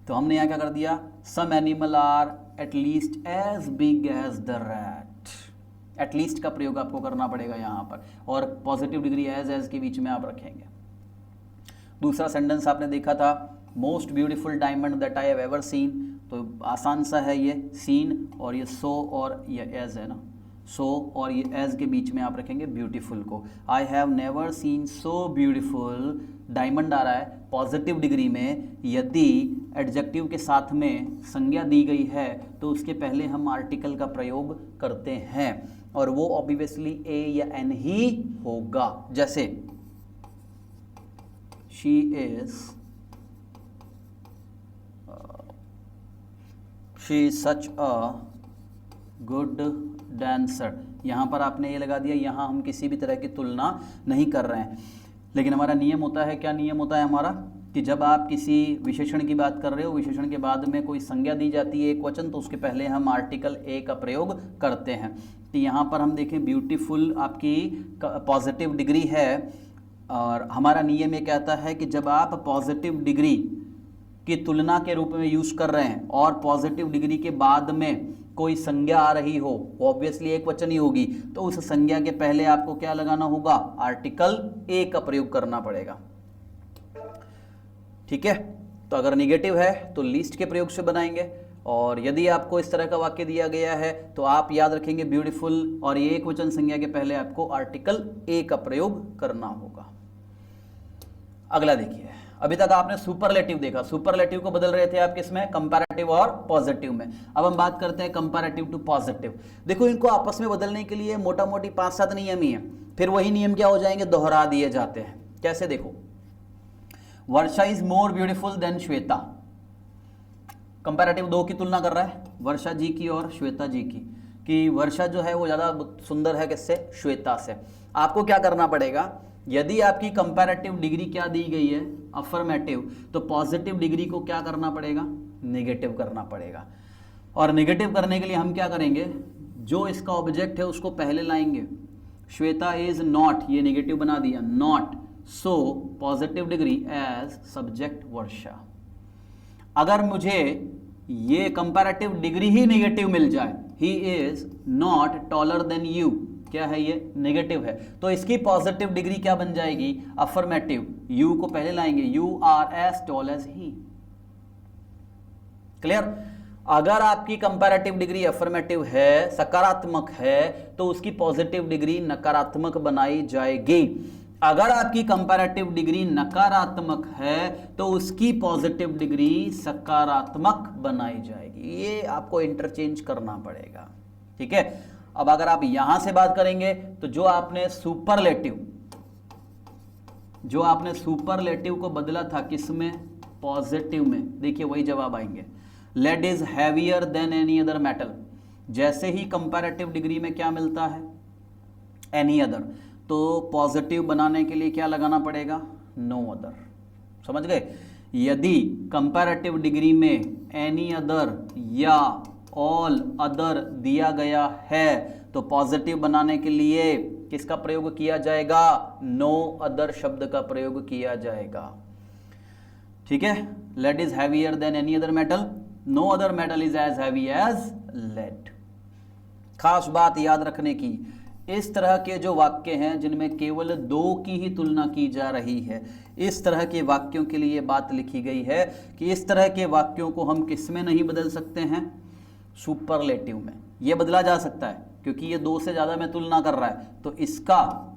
तो हमने यहां क्या कर दिया, some animal are at least as big as the rat. At least का प्रयोग आपको करना पड़ेगा यहां पर, और पॉजिटिव डिग्री एज के बीच में आप रखेंगे। दूसरा सेंटेंस आपने देखा था, most beautiful diamond that I have ever scene, तो आसान सा है ये, सीन और ये सो और ये एज है ना, सो और ये एज के बीच में आप रखेंगे ब्यूटीफुल को। I have never seen so beautiful, diamond आ रहा है पॉजिटिव डिग्री में, यदि एडजेक्टिव के साथ में संज्ञा दी गई है तो उसके पहले हम आर्टिकल का प्रयोग करते हैं, और वो ऑब्वियसली ए या एन ही होगा। जैसे she is such a good dancer, यहां पर आपने ये लगा दिया, यहां हम किसी भी तरह की तुलना नहीं कर रहे हैं। लेकिन हमारा नियम होता है, क्या नियम होता है हमारा, कि जब आप किसी विशेषण की बात कर रहे हो, विशेषण के बाद में कोई संज्ञा दी जाती है एक वचन, तो उसके पहले हम आर्टिकल ए का प्रयोग करते हैं। तो यहाँ पर हम देखें ब्यूटीफुल आपकी पॉजिटिव डिग्री है, और हमारा नियम ये कहता है कि जब आप पॉजिटिव डिग्री की तुलना के रूप में यूज कर रहे हैं और पॉजिटिव डिग्री के बाद में कोई संज्ञा आ रही हो, ऑब्वियसली एक वचन ही होगी, तो उस संज्ञा के पहले आपको क्या लगाना होगा, आर्टिकल ए का प्रयोग करना पड़ेगा। ठीक है, तो अगर निगेटिव है तो लीस्ट के प्रयोग से बनाएंगे, और यदि आपको इस तरह का वाक्य दिया गया है तो आप याद रखेंगे ब्यूटीफुल, और ये एक वचन संज्ञा के पहले आपको आर्टिकल ए का प्रयोग करना होगा। अगला देखिए, अभी तक आपने सुपरलेटिव देखा, सुपरलेटिव को बदल रहे थे आप किसमें, कंपैरेटिव और पॉजिटिव में। अब हम बात करते हैं कंपैरेटिव टू पॉजिटिव। देखो इनको आपस में बदलने के लिए मोटा मोटी 5-7 नियम ही है, फिर वही नियम क्या हो जाएंगे, दोहरा दिए जाते हैं। कैसे, देखो Varsha is more beautiful than Shweta, comparative 2 की तुलना कर रहा है, वर्षा जी की और श्वेता जी की, कि वर्षा जो है वो ज्यादा सुंदर है किससे, श्वेता से। आपको क्या करना पड़ेगा, यदि आपकी कंपैरेटिव डिग्री क्या दी गई है, अफर्मेटिव, तो पॉजिटिव डिग्री को क्या करना पड़ेगा, नेगेटिव करना पड़ेगा। और नेगेटिव करने के लिए हम क्या करेंगे, जो इसका ऑब्जेक्ट है उसको पहले लाएंगे। श्वेता इज नॉट, ये नेगेटिव बना दिया, not, so positive degree as subject Varsha. अगर मुझे ये कंपैरेटिव डिग्री ही नेगेटिव मिल जाए, he is not taller than you, क्या है ये, नेगेटिव है, तो इसकी पॉजिटिव डिग्री क्या बन जाएगी, अफर्मेटिव, यू को पहले लाएंगे, you are as tall as he. Clear. अगर आपकी कंपैरेटिव डिग्री अफर्मेटिव है, सकारात्मक है, तो उसकी पॉजिटिव डिग्री नकारात्मक बनाई जाएगी। अगर आपकी कंपैरेटिव डिग्री नकारात्मक है तो उसकी पॉजिटिव डिग्री सकारात्मक बनाई जाएगी। ये आपको इंटरचेंज करना पड़ेगा, ठीक है। अब अगर आप यहां से बात करेंगे तो जो आपने सुपरलेटिव को बदला था किसमें, पॉजिटिव में, देखिए वही जवाब आएंगे। Lead is heavier than any other metal, जैसे ही कंपैरेटिव डिग्री में क्या मिलता है, एनी अदर, तो पॉजिटिव बनाने के लिए क्या लगाना पड़ेगा, नो अदर। समझ गए। यदि कंपैरेटिव डिग्री में एनी अदर या ऑल अदर दिया गया है तो पॉजिटिव बनाने के लिए किसका प्रयोग किया जाएगा, नो अदर शब्द का प्रयोग किया जाएगा, ठीक है। Lead is heavier than any other metal, no other metal is as heavy as lead. खास बात याद रखने की, इस तरह के जो वाक्य हैं जिनमें केवल 2 की ही तुलना की जा रही है, इस तरह के वाक्यों के लिए बात लिखी गई है कि इस तरह के वाक्यों को हम किस में नहीं बदल सकते हैं, सुपरलेटिव में। यह बदला जा सकता है क्योंकि ये 2 से ज्यादा में तुलना कर रहा है, तो इसका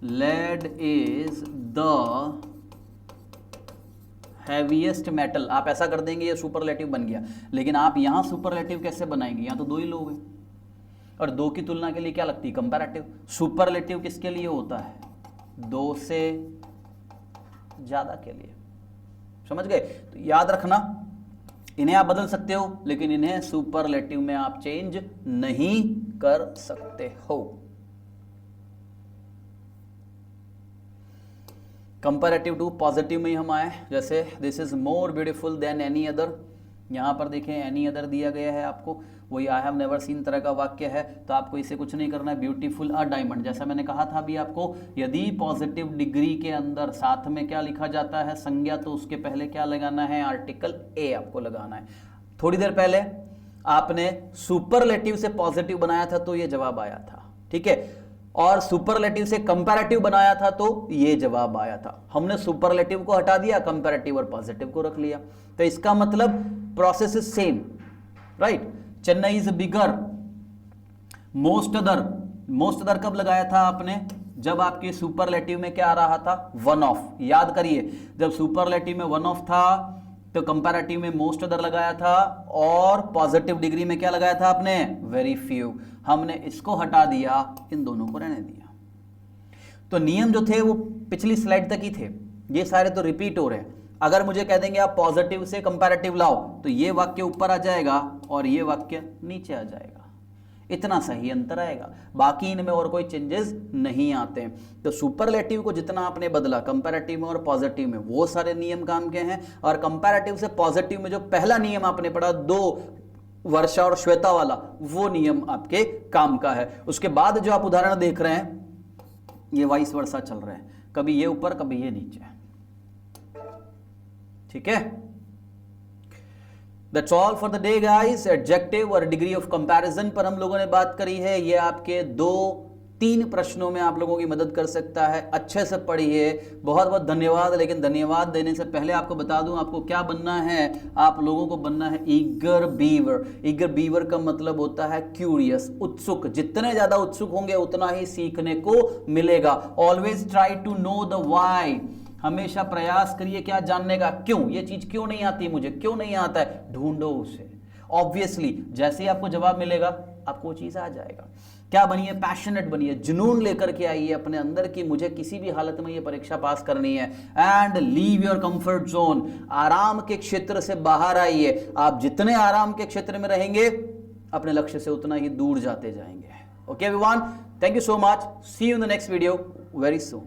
lead is the heaviest metal, आप ऐसा कर देंगे ये सुपरलेटिव बन गया। लेकिन आप यहां सुपरलेटिव कैसे बनाएंगे, यहां तो दो ही लोग हैं और दो की तुलना के लिए क्या लगती है, कंपैरेटिव। सुपरलेटिव किसके लिए होता है, दो से ज्यादा के लिए, समझ गए। तो याद रखना, इन्हें आप बदल सकते हो लेकिन इन्हें सुपरलेटिव में आप चेंज नहीं कर सकते हो। कंपैरेटिव टू पॉजिटिव में ही हम आए, जैसे this is more beautiful then any other, यहां पर देखें एनी अदर दिया गया है आपको, वही आई हैव नेवर सीन तरह का वाक्य है, तो आपको इसे कुछ नहीं करना है, ब्यूटीफुल अ डायमंड। जैसा मैंने कहा था अभी आपको, यदि पॉजिटिव डिग्री के अंदर साथ में क्या लिखा जाता है, संज्ञा, तो उसके पहले क्या लगाना है, आर्टिकल ए आपको लगाना है। थोड़ी देर पहले आपने सुपरलेटिव से पॉजिटिव बनाया था तो ये जवाब आया था, ठीक है, और सुपरलेटिव से कंपैरेटिव बनाया था तो ये जवाब आया था। हमने सुपरलेटिव को हटा दिया, कंपैरेटिव और पॉजिटिव को रख लिया, तो इसका मतलब process is same, right. Chennai is bigger, most other कब लगाया था आपने, जब आपके सुपरलेटिव में क्या आ रहा था, वन ऑफ। याद करिए, जब सुपरलेटिव में वन ऑफ था तो कंपैरेटिव में मोस्ट अदर लगाया था और पॉजिटिव डिग्री में क्या लगाया था आपने, वेरी फ्यू। हमने इसको हटा दिया, इन दोनों को रहने दिया। तो नियम जो थे वो पिछली स्लाइड तक ही थे, ये सारे तो रिपीट हो रहे हैं। अगर मुझे कह देंगे आप पॉजिटिव से कंपैरेटिव लाओ तो ये वाक्य ऊपर आ जाएगा और ये वाक्य नीचे आ जाएगा, इतना सही अंतर आएगा, बाकी इनमें और कोई चेंजेस नहीं आते हैं। तो सुपरलेटिव को जितना आपने बदला कंपैरेटिव में और पॉजिटिव में, वो सारे नियम काम के हैं। और कंपैरेटिव से पॉजिटिव में जो पहला नियम आपने पढ़ा, दो वर्षा और श्वेता वाला, वो नियम आपके काम का है। उसके बाद जो आप उदाहरण देख रहे हैं ये वाइस वर्षा चल रहे हैं, कभी ये ऊपर कभी ये नीचे, ठीक है। That's all for the day guys। Adjective और डिग्री ऑफ कंपैरिजन पर हम लोगों ने बात करी है। ये आपके 2-3 प्रश्नों में आप लोगों की मदद कर सकता है, अच्छे से पढ़िए। बहुत बहुत धन्यवाद। लेकिन धन्यवाद देने से पहले आपको बता दूं, आपको क्या बनना है, आप लोगों को बनना है ईगर बीवर। ईगर बीवर का मतलब होता है क्यूरियस, उत्सुक। जितने ज्यादा उत्सुक होंगे उतना ही सीखने को मिलेगा। Always try to know the why, हमेशा प्रयास करिए क्या जानने का, क्यों, ये चीज क्यों नहीं आती मुझे, क्यों नहीं आता है, ढूंढो उसे। ऑब्वियसली जैसे ही आपको जवाब मिलेगा आपको वो चीज आ जाएगा। क्या बनिए, पैशनेट बनिए, जुनून लेकर के आइए अपने अंदर कि मुझे किसी भी हालत में ये परीक्षा पास करनी है। And leave your comfort zone, आराम के क्षेत्र से बाहर आइए। आप जितने आराम के क्षेत्र में रहेंगे अपने लक्ष्य से उतना ही दूर जाते जाएंगे। Okay everyone, thank you so much, see you in the next video very soon.